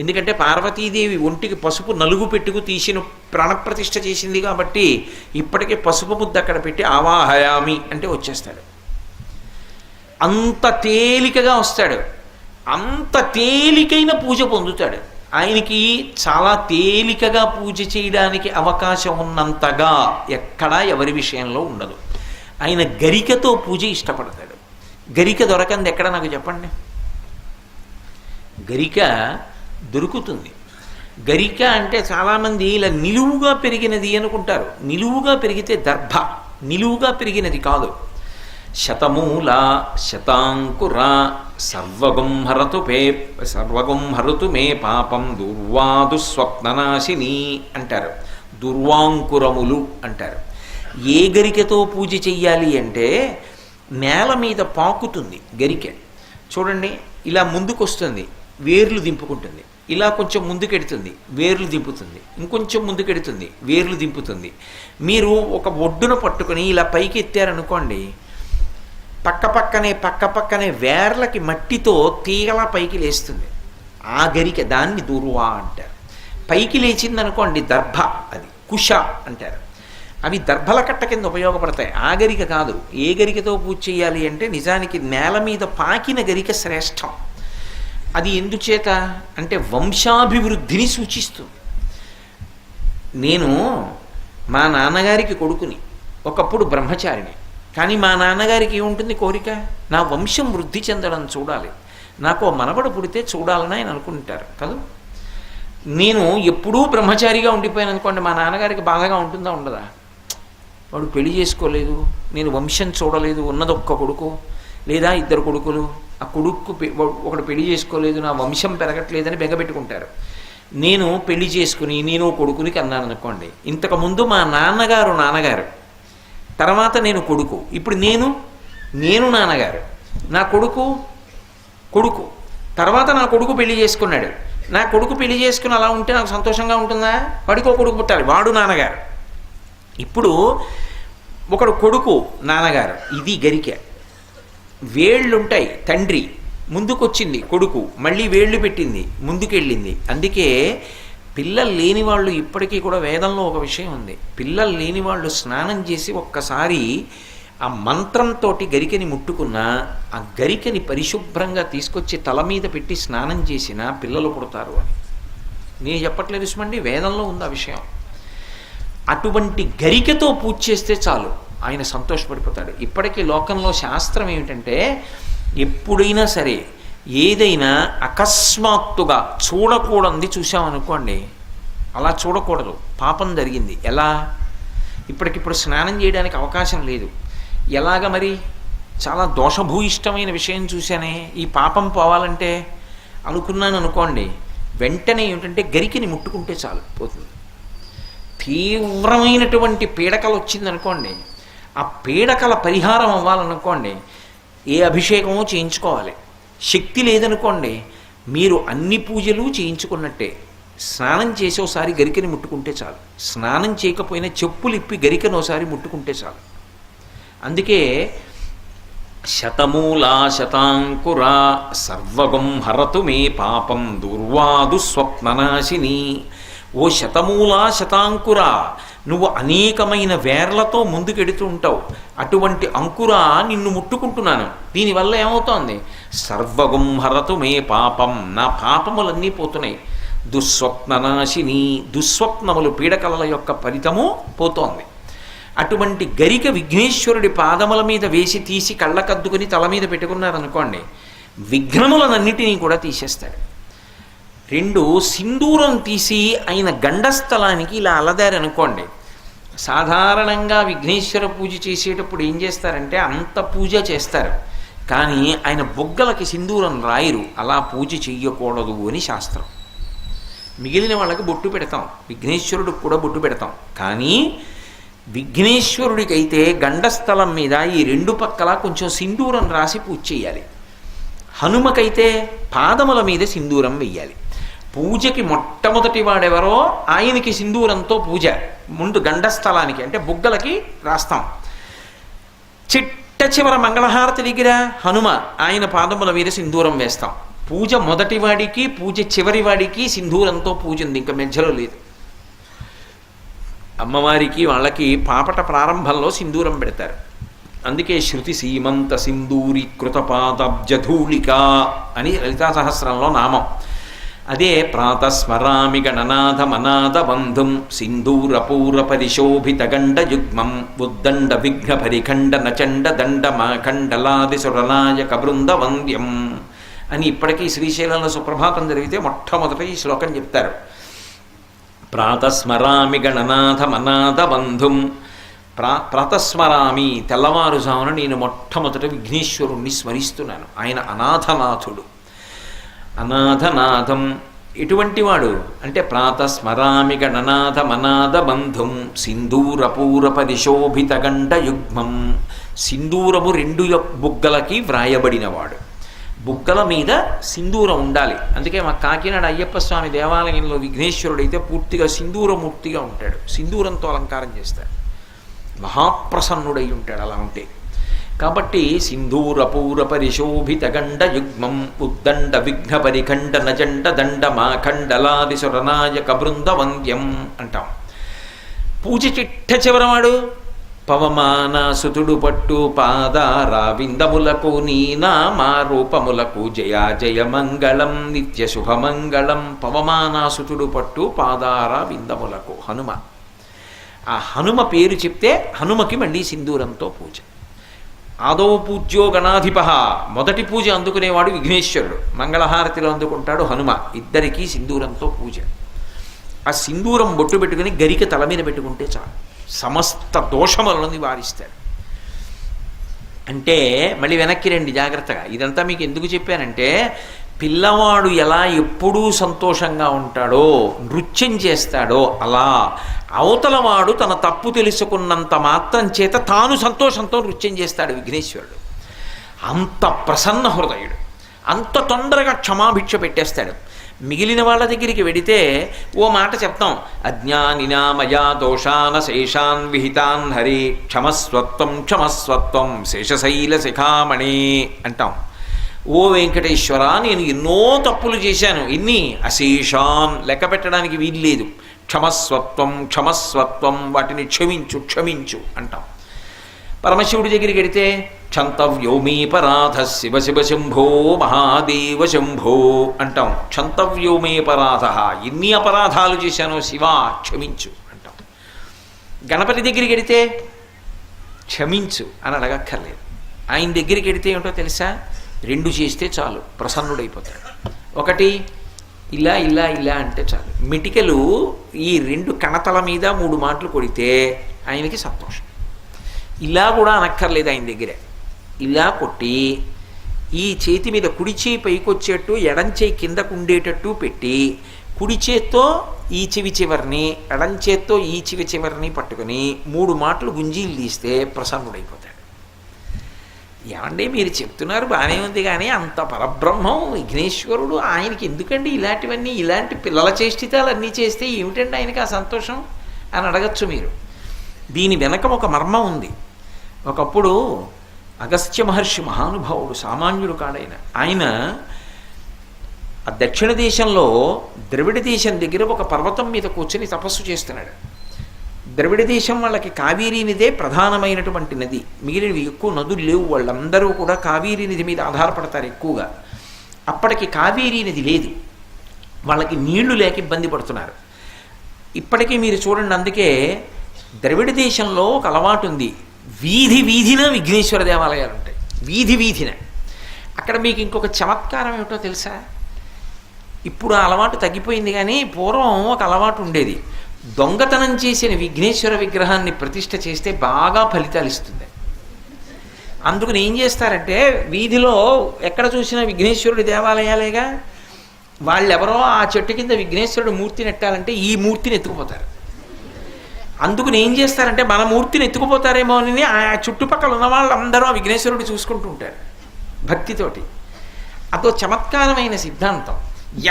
ఎందుకంటే పార్వతీదేవి ఒంటికి పసుపు నలుగు పెట్టుకు తీసిన ప్రాణప్రతిష్ఠ చేసింది కాబట్టి ఇప్పటికే పసుపు ముద్ద అక్కడ పెట్టి ఆవాహయామి అంటే వచ్చేస్తాడు. అంత తేలికగా వస్తాడు, అంత తేలికైన పూజ పొందుతాడు. ఆయనకి చాలా తేలికగా పూజ చేయడానికి అవకాశం ఉన్నంతగా ఎక్కడా ఎవరి విషయంలో ఉండదు. ఆయన గరికతో పూజ ఇష్టపడతాడు. గరిక దొరకంది ఎక్కడ నాకు చెప్పండి? గరిక దొరుకుతుంది. గరిక అంటే చాలామంది ఇలా నిలువుగా పెరిగినది అనుకుంటారు. నిలువుగా పెరిగితే దర్భ, నిలువుగా పెరిగినది కాదు. శతమూల శతాంకుర సర్వగం హరతు మే పాపం దుర్వాదు స్వప్ననాశిని అంటారు. దుర్వాంకురములు అంటారు. ఏ గరికతో పూజ చెయ్యాలి అంటే, నేల మీద పాకుతుంది గరిక. చూడండి, ఇలా ముందుకొస్తుంది, వేర్లు దింపుకుంటుంది. ఇలా కొంచెం ముందుకెడుతుంది, వేర్లు దింపుతుంది. ఇంకొంచెం ముందుకెడుతుంది, వేర్లు దింపుతుంది. మీరు ఒక ఒడ్డున పట్టుకొని ఇలా పైకి ఎత్తారనుకోండి, పక్కపక్కనే వేర్లకి మట్టితో తీగలా పైకి లేస్తుంది. ఆ గరిక, దాన్ని దుర్వా అంటారు. పైకి లేచిందనుకోండి దర్భ, అది కుష అంటారు. అవి దర్భల కట్ట కింద ఉపయోగపడతాయి. ఆ గరిక కాదు. ఏ గరికతో పూజ చేయాలి అంటే, నిజానికి నేల మీద పాకిన గరిక శ్రేష్టం. అది ఎందుచేత అంటే వంశాభివృద్ధిని సూచిస్తుంది. నేను మా నాన్నగారికి కొడుకుని, ఒకప్పుడు బ్రహ్మచారిని. కానీ మా నాన్నగారికి ఏముంటుంది కోరిక? నా వంశం వృద్ధి చెందడం చూడాలి, నాకు మనవడు పుడితే చూడాలని ఆయన అనుకుంటారు కదా. నేను ఎప్పుడూ బ్రహ్మచారిగా ఉండిపోయాను అనుకోండి, మా నాన్నగారికి బాధగా ఉంటుందా ఉండదా? వాడు పెళ్లి చేసుకోలేదు, నేను వంశం చూడలేదు, ఉన్నది ఒక్క కొడుకు లేదా ఇద్దరు కొడుకులు, ఆ కొడుకు ఒకడు పెళ్లి చేసుకోలేదు, నా వంశం పెరగట్లేదని బెంగపెట్టుకుంటారు. నేను పెళ్లి చేసుకుని నేను కొడుకుని కన్నాను అనుకోండి, ఇంతకుముందు మా నాన్నగారు, తర్వాత నేను కొడుకు, ఇప్పుడు నేను నాన్నగారు, నా కొడుకు కొడుకు. తర్వాత నా కొడుకు పెళ్లి చేసుకున్నాడు. నా కొడుకు పెళ్లి చేసుకుని అలా ఉంటే నాకు సంతోషంగా ఉంటుందా? వాడికో కొడుకు పుట్టాలి, వాడు నాన్నగారు. ఇప్పుడు ఒకడు కొడుకు నాన్నగారు, ఇది గరిక. వేళ్ళుంటాయి, తండ్రి ముందుకొచ్చింది, కొడుకు మళ్ళీ వేళ్ళు పెట్టింది, ముందుకెళ్ళింది. అందుకే పిల్లలు లేని వాళ్ళు ఇప్పటికీ కూడా వేదంలో ఒక విషయం ఉంది. పిల్లలు లేని వాళ్ళు స్నానం చేసి ఒక్కసారి ఆ మంత్రంతో గరికని ముట్టుకున్నా ఆ గరికని పరిశుభ్రంగా తీసుకొచ్చి తల మీద పెట్టి స్నానం చేసినా పిల్లలు పుడతారు అని. నేను చెప్పట్లేదు సుమండి, వేదంలో ఉంది ఆ విషయం. అటువంటి గరికతో పూజ చేస్తే చాలు, ఆయన సంతోషపడిపోతాడు. ఇప్పటికీ లోకంలో శాస్త్రం ఏమిటంటే, ఎప్పుడైనా సరే ఏదైనా అకస్మాత్తుగా చూడకూడనిది చూసామనుకోండి, అలా చూడకూడదు, పాపం జరిగింది. ఎలా? ఇప్పటికిప్పుడు స్నానం చేయడానికి అవకాశం లేదు, ఎలాగ మరి? చాలా దోషభూయిష్టమైన విషయం చూశానే, ఈ పాపం పోవాలంటే అనుకున్నాను అనుకోండి, వెంటనే ఏమిటంటే గరికిని ముట్టుకుంటే చాలు, పోతుంది. తీవ్రమైనటువంటి పీడకలు వచ్చిందనుకోండి, ఆ పీడకల పరిహారం అవ్వాలనుకోండి, ఏ అభిషేకమో చేయించుకోవాలి. శక్తి లేదనుకోండి, మీరు అన్ని పూజలు చేయించుకున్నట్టే. స్నానం చేసి ఒకసారి గరికని ముట్టుకుంటే చాలు. స్నానం చేయకపోయినా చెప్పులు ఇప్పి గరికను ఒకసారి ముట్టుకుంటే చాలు. అందుకే శతమూలా శతాంకురా సర్వగం హరతు మే పాపం దుర్వాదు స్వప్ననాశిని. ఓ శతమూలా శతాంకురా, నువ్వు అనేకమైన వేర్లతో ముందుకెడుతూ ఉంటావు. అటువంటి అంకురా నిన్ను ముట్టుకుంటున్నాను. దీనివల్ల ఏమవుతోంది? సర్వగం హరతు మే పాపం, నా పాపములన్నీ పోతున్నాయి. దుస్వప్ననాశిని, దుస్వప్నములు పీడకలల యొక్క ఫలితము పోతోంది. అటువంటి గరిక విఘ్నేశ్వరుడి పాదముల మీద వేసి తీసి కళ్ళకద్దుకుని తల మీద పెట్టుకున్నారనుకోండి, విఘ్నములనన్నిటినీ కూడా తీసేస్తాడు. రెండు, సింధూరం తీసి ఆయన గండస్థలానికి ఇలా అలదారనుకోండి. సాధారణంగా విఘ్నేశ్వర పూజ చేసేటప్పుడు ఏం చేస్తారంటే అంత పూజ చేస్తారు, కానీ ఆయన బొగ్గలకి సింధూరం రాయరు. అలా పూజ చెయ్యకూడదు అని శాస్త్రం. మిగిలిన వాళ్ళకి బొట్టు పెడతాం, విఘ్నేశ్వరుడికి కూడా బొట్టు పెడతాం. కానీ విఘ్నేశ్వరుడికైతే గండస్థలం మీద ఈ రెండు పక్కల కొంచెం సింధూరం రాసి పూజ చేయాలి. హనుమకైతే పాదముల మీద సింధూరం వెయ్యాలి. పూజకి మొట్టమొదటి వాడెవరో ఆయనకి సింధూరంతో పూజ. ముందు గండస్థలానికి అంటే బుగ్గలకి రాస్తాం. చిట్ట చివర మంగళహారతి దగ్గర హనుమ, ఆయన పాదముల మీద సింధూరం వేస్తాం. పూజ మొదటి వాడికి పూజ చివరి వాడికి సింధూరంతో పూజ ఉంది, ఇంకా మధ్యలో లేదు. అమ్మవారికి వాళ్ళకి పాపట ప్రారంభంలో సింధూరం పెడతారు. అందుకే శృతి సీమంత సింధూరి కృతపాదబ్జధూళిక అని లలితా సహస్రంలో నామం. అదే ప్రాతస్మరామి గణనాథ మనాథ బంధుం సింధూరపూర పరిశోభిత గండ యుగ్మం ఉద్దండ విఘ్న పరిఖండ నచండ దండ మాఖండలాది సురనాయక బృంద వంద్యం అని ఇప్పటికీ శ్రీశైలంలో సుప్రభాతం జరిగితే మొట్టమొదట ఈ శ్లోకం చెప్తారు. ప్రాతస్మరామి గణనాథ మనాథ బంధుం. ప్రాతస్మరామి, తెల్లవారుజామున నేను మొట్టమొదట విఘ్నేశ్వరుణ్ణి స్మరిస్తున్నాను. ఆయన అనాథనాథుడు. అనాథనాథం ఎటువంటి వాడు అంటే ప్రాతస్మరామి గణనాథ మనాథ బంధుం సింధూరపూర పరిశోభిత గండ యుగ్మం. సింధూరము రెండు బుగ్గలకి వ్రాయబడినవాడు. బుగ్గల మీద సింధూరం ఉండాలి. అందుకే మా కాకినాడ అయ్యప్ప స్వామి దేవాలయంలో విఘ్నేశ్వరుడైతే పూర్తిగా సింధూరమూర్తిగా ఉంటాడు. సింధూరంతో అలంకారం చేస్తాడు, మహాప్రసన్నుడై ఉంటాడు అలా ఉంటే. కాబట్టి సింధూరపూర పరిశోభిత గండ యుగ్మం ఉద్దండ విఘ్న పరిఖండ నజండ దండ మాఖండలాది సురనాయక బృంద వంద్యం అంటాం. పూజ చిట్ట చివరవాడు పవమానసుతుడు పట్టు పాదారా విందములకు నీ నామా రూపములకు జయా జయ మంగళం నిత్య శుభమంగళం. పవమానాసుతుడు పట్టు పాదారా విందములకు హనుమ. ఆ హనుమ పేరు చెప్తే హనుమకి మళ్ళీ సింధూరంతో పూజ. ఆదో పూజ్యో గణాధిప, మొదటి పూజ అందుకునేవాడు విఘ్నేశ్వరుడు, మంగళహారతిలో అందుకుంటాడు హనుమ. ఇద్దరికీ సింధూరంతో పూజ. ఆ సింధూరం బొట్టు పెట్టుకుని గరిక తల మీద పెట్టుకుంటే చాలు, సమస్త దోషములను నివారిస్తాడు. అంటే మళ్ళీ వెనక్కి రండి జాగ్రత్తగా. ఇదంతా మీకు ఎందుకు చెప్పానంటే, పిల్లవాడు ఎలా ఎప్పుడూ సంతోషంగా ఉంటాడో, నృత్యం చేస్తాడో, అలా అవతలవాడు తన తప్పు తెలుసుకున్నంత మాత్రం చేత తాను సంతోషంతో నృత్యం చేస్తాడు విఘ్నేశ్వరుడు. అంత ప్రసన్న హృదయుడు. అంత తొందరగా క్షమాభిక్ష పెట్టేస్తాడు. మిగిలిన వాళ్ళ దగ్గరికి వెడితే ఓ మాట చెప్తాం, అజ్ఞానినా మయా దోషాన శేషాన్ విహితాన్ హరి క్షమస్వత్వం క్షమస్వత్వం శేషశైల శిఖామణి అంటాం. ఓ వెంకటేశ్వర, నేను ఎన్నో తప్పులు చేశాను, ఇన్ని అశేషాన్ లెక్క పెట్టడానికి వీల్లేదు, క్షమస్వత్వం క్షమస్వత్వం వాటిని క్షమించు క్షమించు అంటాం. పరమశివుడి దగ్గరికి వెడితే క్షంతవ్యోమేపరాధ శివ శివ శంభో మహాదేవ శంభో అంటాం. క్షంతవ్యోమేపరాధ, ఎన్ని అపరాధాలు చేశానో శివ క్షమించు అంటాం. గణపతి దగ్గరికి వెడితే క్షమించు అని అడగక్కర్లేదు. ఆయన దగ్గరికి వెడితే ఏమిటో తెలుసా, 2 చేస్తే చాలు, ప్రసన్నుడైపోతాడు. ఒకటి ఇలా ఇలా ఇలా అంటే చాలు, మిటికలు ఈ 2 కణతల మీద 3 మాటలు కొడితే ఆయనకి సంతోషం. ఇలా కూడా అనక్కర్లేదు, ఆయన దగ్గరే ఇలా కొట్టి ఈ చేతి మీద కుడి చేయి పైకి వచ్చేట్టు ఎడం చేయి కిందకు ఉండేటట్టు పెట్టి కుడి చేత్తో ఈ చెవి చివరిని ఎడం చేత్తో ఈ చెవి చివరిని పట్టుకుని 3 మాటలు గుంజీలు తీస్తే ప్రసన్నుడైపోతాడు. ఏమంటే మీరు చెప్తున్నారు బాగానే ఉంది, కానీ అంత పరబ్రహ్మం విఘ్నేశ్వరుడు, ఆయనకి ఎందుకండి ఇలాంటివన్నీ, ఇలాంటి పిల్లల చేష్టితాలు అన్నీ చేస్తే ఏమిటండి ఆయనకి ఆ సంతోషం అని అడగచ్చు మీరు. దీని వెనక ఒక మర్మం ఉంది. ఒకప్పుడు అగస్త్య మహర్షి మహానుభావుడు, సామాన్యుడు కాడైన ఆయన ఆ దక్షిణ దేశంలో ద్రవిడ దేశం దగ్గర ఒక పర్వతం మీద కూర్చొని తపస్సు చేస్తున్నాడు. ద్రవిడ దేశం వాళ్ళకి కావేరీ నదే ప్రధానమైనటువంటి నది, మిగిలినవి ఎక్కువ నదులు లేవు, వాళ్ళందరూ కూడా కావేరీ నది మీద ఆధారపడతారు ఎక్కువగా. అప్పటికి కావేరీ నది లేదు, వాళ్ళకి నీళ్లు లేక ఇబ్బంది పడుతున్నారు. ఇప్పటికీ మీరు చూడండి, అందుకే ద్రవిడ దేశంలో ఒక అలవాటు ఉంది, వీధి వీధిన విఘ్నేశ్వర దేవాలయాలు ఉంటాయి, వీధి వీధిన. అక్కడ మీకు ఇంకొక చమత్కారం ఏమిటో తెలుసా, ఇప్పుడు ఆ అలవాటు తగ్గిపోయింది, కానీ పూర్వం ఒక అలవాటు ఉండేది. దొంగతనం చేసిన విఘ్నేశ్వర విగ్రహాన్ని ప్రతిష్ఠ చేస్తే బాగా ఫలితాలు ఇస్తుంది. అందుకని ఏం చేస్తారంటే, వీధిలో ఎక్కడ చూసినా విఘ్నేశ్వరుడి దేవాలయాలేగా, వాళ్ళెవరో ఆ చెట్టు కింద విఘ్నేశ్వరుడు మూర్తిని ఎట్టాలంటే ఈ మూర్తిని ఎత్తుకుపోతారు. అందుకని ఏం చేస్తారంటే, మన మూర్తిని ఎత్తుకుపోతారేమో అని ఆ చుట్టుపక్కల ఉన్న వాళ్ళందరూ ఆ విఘ్నేశ్వరుడు చూసుకుంటూ ఉంటారు భక్తితోటి. అదో చమత్కారమైన సిద్ధాంతం.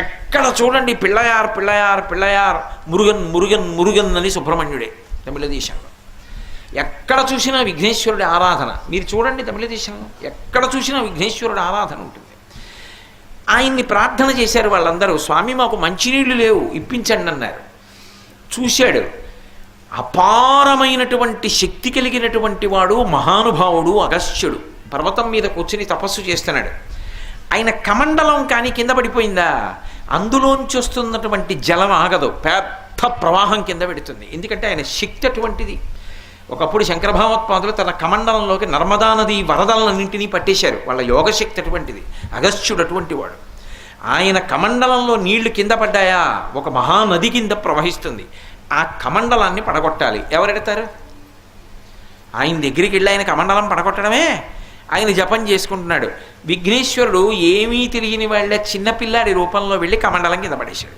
ఎక్కడ చూడండి పిళ్ళయార్ పిళ్ళయార్ పిళ్ళయార్, మురుగన్ మురుగన్ మురుగన్ అని సుబ్రహ్మణ్యుడే తమిళ దేశంలో. ఎక్కడ చూసినా విఘ్నేశ్వరుడి ఆరాధన. మీరు చూడండి తమిళ దేశంలో ఎక్కడ చూసినా విఘ్నేశ్వరుడి ఆరాధన ఉంటుంది. ఆయన్ని ప్రార్థన చేశారు వాళ్ళందరూ, స్వామి మాకు మంచినీళ్ళు లేవు ఇప్పించండి అన్నారు. చూశాడు, అపారమైనటువంటి శక్తి కలిగినటువంటి వాడు మహానుభావుడు అగస్త్యుడు పర్వతం మీద కూర్చుని తపస్సు చేస్తున్నాడు. ఆయన కమండలం కానీ కింద పడిపోయిందా, అందులోంచి వస్తున్నటువంటి జలం ఆగదు, పెద్ద ప్రవాహం కింద పెడుతుంది. ఎందుకంటే ఆయన శక్తి అటువంటిది. ఒకప్పుడు శంకర భగవత్పాదులు తన కమండలంలోకి నర్మదా నది వరదలన్నింటినీ పట్టేశారు, వాళ్ళ యోగశక్తి అటువంటిది. అగస్త్యుడు అటువంటి వాడు. ఆయన కమండలంలో నీళ్లు కింద పడ్డాయా, ఒక మహానది కింద ప్రవహిస్తుంది. ఆ కమండలాన్ని పడగొట్టాలి, ఎవరెడతారు? ఆయన దగ్గరికి వెళ్ళి ఆయన కమండలం పడగొట్టడమే. ఆయన జపం చేసుకుంటున్నాడు. విఘ్నేశ్వరుడు ఏమీ తెలియని వాళ్ళ చిన్నపిల్లాడి రూపంలో వెళ్ళి కమండలం కింద పడేశాడు.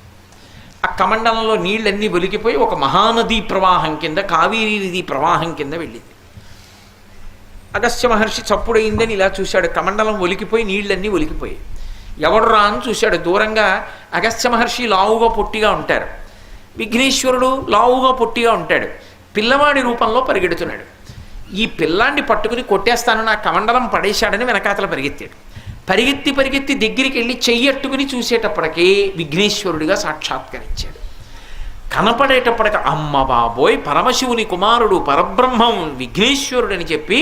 ఆ కమండలంలో నీళ్ళన్నీ ఒలికిపోయి ఒక మహానదీ ప్రవాహం కింద, కావేరీ నదీ ప్రవాహం కింద వెళ్ళింది. అగస్త్య మహర్షి చప్పుడైందని ఇలా చూశాడు, కమండలం ఒలికిపోయి నీళ్ళన్నీ ఒలికిపోయి. ఎవడు రా అని చూశాడు. దూరంగా అగస్త్య మహర్షి లావుగా పొట్టిగా ఉంటారు, విఘ్నేశ్వరుడు లావుగా పొట్టిగా ఉంటాడు. పిల్లవాడి రూపంలో పరిగెడుతున్నాడు. ఈ పిల్లాన్ని పట్టుకుని కొట్టేస్తాను, నా కమండలం పడేశాడని వెనకాతల పరిగెత్తాడు. పరిగెత్తి పరిగెత్తి దగ్గరికి వెళ్ళి చెయ్యట్టుకుని చూసేటప్పటికీ విఘ్నేశ్వరుడిగా సాక్షాత్కరించాడు. కనపడేటప్పటికి అమ్మ బాబోయ్, పరమశివుని కుమారుడు పరబ్రహ్మం విఘ్నేశ్వరుడు అని చెప్పి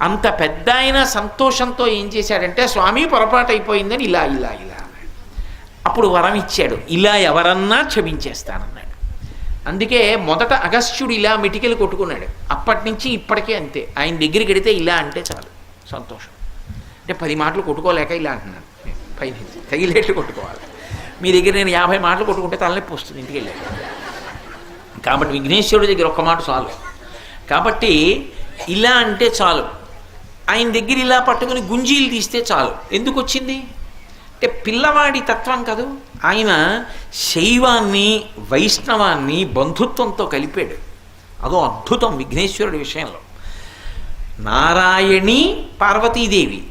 అంత పెద్ద ఆయన సంతోషంతో ఏం చేశాడంటే, స్వామి పొరపాటు అయిపోయిందని ఇలా ఇలా ఇలా అన్నాడు. అప్పుడు వరం ఇచ్చాడు, ఇలా ఎవరన్నా క్షమించేస్తానన్నాడు. అందుకే మొదట అగస్త్యుడు ఇలా మిటికలు కొట్టుకున్నాడు. అప్పటి నుంచి ఇప్పటికే అంతే. ఆయన దగ్గరికి వెడితే ఇలా అంటే చాలు సంతోషం. అంటే 10 మాటలు కొట్టుకోలేక ఇలా అంటున్నాను, పైనుంచి తగిలేట్లు కొట్టుకోవాలి. మీ దగ్గర నేను 50 మాటలు కొట్టుకుంటే తలనొప్పి వస్తుంది ఇంటికి వెళ్ళాక. కాబట్టి విఘ్నేశ్వరుడి దగ్గర ఒక్క మాట చాలు. కాబట్టి ఇలా అంటే చాలు. ఆయన దగ్గర ఇలా పట్టుకుని గుంజీలు తీస్తే చాలు. ఎందుకు వచ్చింది అంటే పిల్లవాడి తత్వం కాదు. ఆయన శైవాన్ని వైష్ణవాన్ని బంధుత్వంతో కలిపాడు. అదో అద్భుతం విఘ్నేశ్వరుడి విషయంలో. నారాయణి పార్వతీదేవి,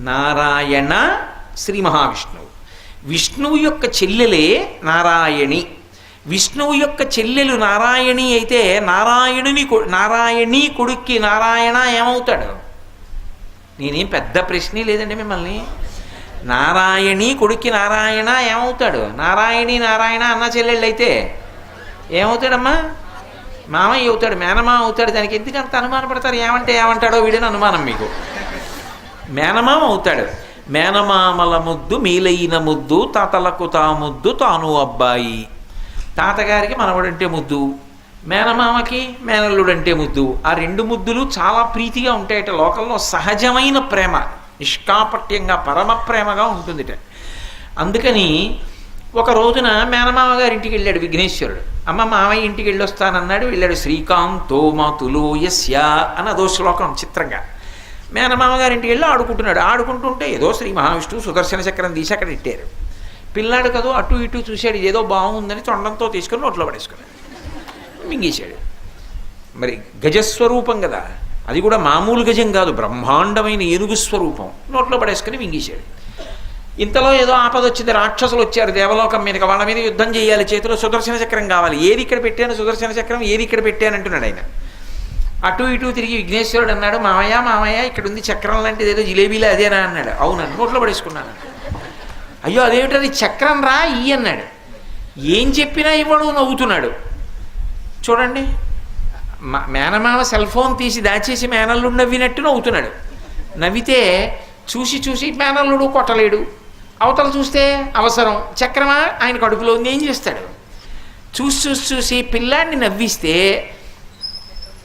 నారాయణ శ్రీ మహావిష్ణువు. విష్ణువు యొక్క చెల్లెలే నారాయణి. విష్ణువు యొక్క చెల్లెలు నారాయణి అయితే నారాయణీ కొడుక్కి నారాయణ ఏమవుతాడు? నేనేం పెద్ద ప్రశ్నే లేదండి మిమ్మల్ని. నారాయణీ కొడుక్కి నారాయణ ఏమవుతాడు? నారాయణ అన్న చెల్లెళ్ళు అయితే ఏమవుతాడమ్మా? మామయ్య అవుతాడు, మేనమామ అవుతాడు. దానికి ఎందుకు అంత అనుమానం పడతారు? ఏమంటాడో వీడని అనుమానం మీకు. మేనమామ అవుతాడు. మేనమామల ముద్దు మీలైన ముద్దు, తాతలకు తా ముద్దు తాను అబ్బాయి. తాతగారికి మనవడంటే ముద్దు, మేనమామకి మేనల్లుడంటే ముద్దు. ఆ రెండు ముద్దులు చాలా ప్రీతిగా ఉంటాయట. లోకంలో సహజమైన ప్రేమ, నిష్కాపట్యంగా పరమ ప్రేమగా ఉంటుందిట. అందుకని ఒక రోజున మేనమామ గారి ఇంటికి వెళ్ళాడు విఘ్నేశ్వరుడు. అమ్మ మామయ్య ఇంటికి వెళ్ళొస్తానన్నాడు. వెళ్ళాడు. శ్రీకాంతో మాతులో యస్య అని అదో శ్లోకం చిత్రంగా. మేనమామ గారి ఇంటికి వెళ్ళి ఆడుకుంటున్నాడు. ఆడుకుంటుంటే ఏదో శ్రీ మహావిష్ణువు సుదర్శన చక్రం తీసి అక్కడ ఇట్టారు. పిల్లాడు కదో అటు ఇటు చూశాడు. ఏదో బాగుందని తొండంతో తీసుకొని నోట్లో పడేసుకున్నాడు, మింగేశాడు. మరి గజస్వరూపం కదా, అది కూడా మామూలు గజం కాదు, బ్రహ్మాండమైన ఏనుగు స్వరూపం. నోట్లో పడేసుకుని మింగేశాడు. ఇంతలో ఏదో ఆపద వచ్చింది. రాక్షసులు వచ్చారు దేవలోకం మీదకి. వాళ్ళ మీద యుద్ధం చేయాలి, చేతిలో సుదర్శన చక్రం కావాలి. ఏది ఇక్కడ పెట్టాను సుదర్శన చక్రం, ఏది ఇక్కడ పెట్టాను అంటున్నాడు ఆయన. అటు ఇటు తిరిగి విఘ్నేశ్వరుడు అన్నాడు, మామయ్య ఇక్కడ ఉంది చక్రం లాంటిది, ఏదో జిలేబీలో అదేనా అన్నాడు. అవునని నోట్లో పడేసుకున్నాను. అయ్యో అదేమిటది చక్రం రా ఈ అన్నాడు. ఏం చెప్పినా ఇవ్వడు, నవ్వుతున్నాడు. చూడండి, మేనమామ సెల్ ఫోన్ తీసి దాచేసి మేనల్లుడు నవ్వినట్టు నవ్వుతున్నాడు. నవ్వితే చూసి మేనల్లుడు కొట్టలేడు. అవతల చూస్తే అవసరం చక్రమా ఆయన కడుపులో ఉంది, ఏం చేస్తాడు? చూసి పిల్లాడిని నవ్విస్తే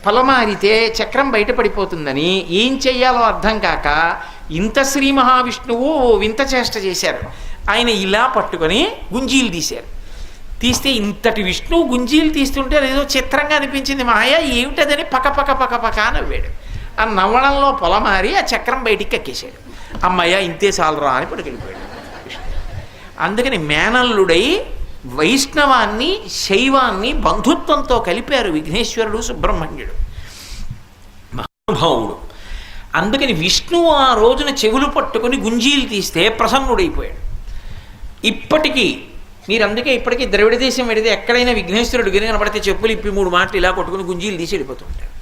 పొలమారితే చక్రం బయటపడిపోతుందని ఏం చెయ్యాలో అర్థం కాక ఇంత శ్రీ మహావిష్ణువు వింత చేష్ట చేశారు. ఆయన ఇలా పట్టుకొని గుంజీలు తీశారు. తీస్తే ఇంతటి విష్ణువు గుంజీలు తీస్తుంటే అదేదో చిత్రంగా అనిపించింది. మాయ ఏమిటదని పక నవ్వాడు. ఆ నవ్వడంలో పొలమారి ఆ చక్రం బయటికి ఎక్కేశాడు. అమ్మయ్య ఇంతే చాలరా అని పట్టుకెళ్ళిపోయాడు. అందుకని మేనల్లుడై వైష్ణవాన్ని శైవాన్ని బంధుత్వంతో కలిపారు విఘ్నేశ్వరుడు సుబ్రహ్మణ్యుడు మహానుభావుడు. అందుకని విష్ణువు ఆ రోజున చెవులు పట్టుకుని గుంజీలు తీస్తే ప్రసన్నుడైపోయాడు. ఇప్పటికీ మీరు అందుకే ఇప్పటికీ ద్రవిడ దేశం వెడితే ఎక్కడైనా విఘ్నేశ్వరుడు గిరి కనబడితే చెప్పులు ఇప్పి 3 మాటలు ఇలా కొట్టుకుని గుంజీలు తీసి వెళ్ళిపోతుంటాడు.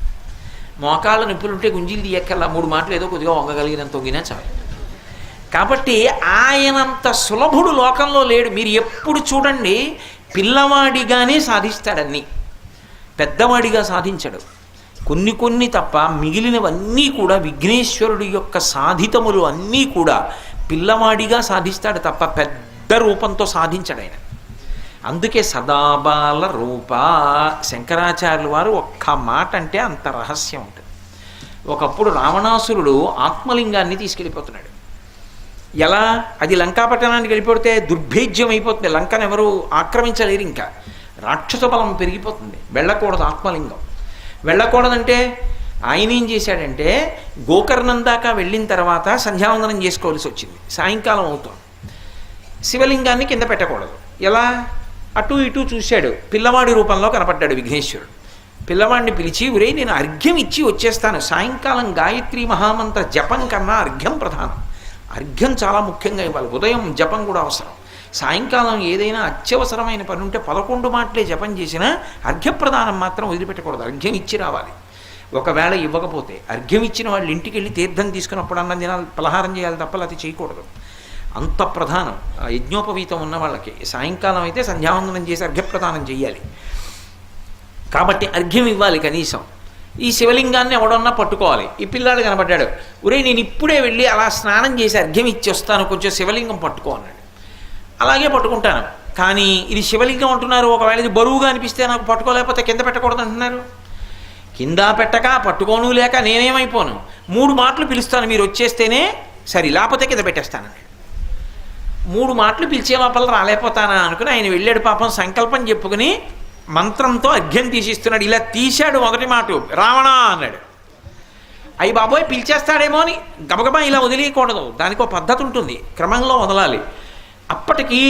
మోకాళ్ళ నొప్పులుంటే గుంజీలు తీయక్కల్లా 3 మాటలు ఏదో కొద్దిగా వంగగలిగినంత తొంగినా చాలు. కాబట్టి ఆయనంత సులభుడు లోకంలో లేడు. మీరు ఎప్పుడు చూడండి, పిల్లవాడిగానే సాధిస్తాడన్నీ, పెద్దవాడిగా సాధించడు. కొన్ని తప్ప మిగిలినవన్నీ కూడా విఘ్నేశ్వరుడి యొక్క సాధితములు అన్నీ కూడా పిల్లవాడిగా సాధిస్తాడు తప్ప పెద్ద రూపంతో సాధించడు ఆయన. అందుకే సదాబాల రూప శంకరాచార్యుల వారు ఒక్క మాట అంటే అంత రహస్యం ఉంటుంది. ఒకప్పుడు రావణాసురుడు ఆత్మలింగాన్ని తీసుకెళ్ళిపోతున్నాడు. ఎలా? అది లంకాపట్టణానికి వెళ్ళిపోతే దుర్భేద్యం అయిపోతుంది. లంకను ఎవరు ఆక్రమించలేరు. ఇంకా రాక్షస బలం పెరిగిపోతుంది. వెళ్ళకూడదు ఆత్మలింగం. వెళ్ళకూడదంటే ఆయన ఏం చేశాడంటే గోకర్ణం దాకా వెళ్ళిన తర్వాత సంధ్యావందనం చేసుకోవాల్సి వచ్చింది. సాయంకాలం అవుతాం. శివలింగాన్ని కింద పెట్టకూడదు. ఎలా? అటు ఇటు చూశాడు. పిల్లవాడి రూపంలో కనపడ్డాడు విఘ్నేశ్వరుడు. పిల్లవాడిని పిలిచి, ఒరేయ్ నేను అర్ఘ్యం ఇచ్చి వచ్చేస్తాను. సాయంకాలం గాయత్రి మహామంత్ర జపం కన్నా అర్ఘ్యం ప్రధానం. అర్ఘ్యం చాలా ముఖ్యంగా ఇవ్వాలి. ఉదయం జపం కూడా అవసరం. సాయంకాలం ఏదైనా అత్యవసరమైన పని ఉంటే 11 మాటలే జపం చేసినా అర్ఘ్యప్రదానం మాత్రం వదిలిపెట్టకూడదు. అర్ఘ్యం ఇచ్చి రావాలి. ఒకవేళ ఇవ్వకపోతే అర్ఘ్యం ఇచ్చిన వాళ్ళు ఇంటికి వెళ్ళి తీర్థం తీసుకున్నప్పుడు అన్నం తినాలి, పలహారం చేయాలి తప్ప అది చేయకూడదు. అంత ప్రధానం యజ్ఞోపవీతం ఉన్న వాళ్ళకి. సాయంకాలం అయితే సంధ్యావందనం చేసి అర్ఘ్యప్రదానం చేయాలి. కాబట్టి అర్ఘ్యం ఇవ్వాలి కనీసం. ఈ శివలింగాన్ని ఎవడన్నా పట్టుకోవాలి. ఈ పిల్లాడు కనబడ్డాడు. ఒరే నేను ఇప్పుడే వెళ్ళి అలా స్నానం చేసి అర్ఘ్యం ఇచ్చి వస్తాను, కొంచెం శివలింగం పట్టుకో అన్నాడు. అలాగే పట్టుకుంటాను. కానీ ఇది శివలింగం అంటున్నారు. ఒకవేళ ఇది బరువుగా అనిపిస్తే నాకు పట్టుకోలేకపోతే కింద పెట్టకూడదు అంటున్నారు. కింద పెట్టక పట్టుకోను లేక నేనేమైపోను. 3 మాటలు పిలుస్తాను, మీరు వచ్చేస్తేనే సరే, లేకపోతే కింద పెట్టేస్తానన్నాడు. 3 మాటలు పిలిచే లోపల రాలేకపోతానా అనుకుని ఆయన వెళ్ళాడు. పాపం సంకల్పం చెప్పుకుని మంత్రంతో అర్ఘ్యం తీసిస్తున్నాడు. ఇలా తీశాడు. మొదటి మాట రావణ అన్నాడు. అయ్యి బాబోయ్ పిలిచేస్తాడేమో అని గబగబా ఇలా వదిలేయకూడదు. దానికి ఒక పద్ధతి ఉంటుంది, క్రమంలో వదలాలి. అప్పటికి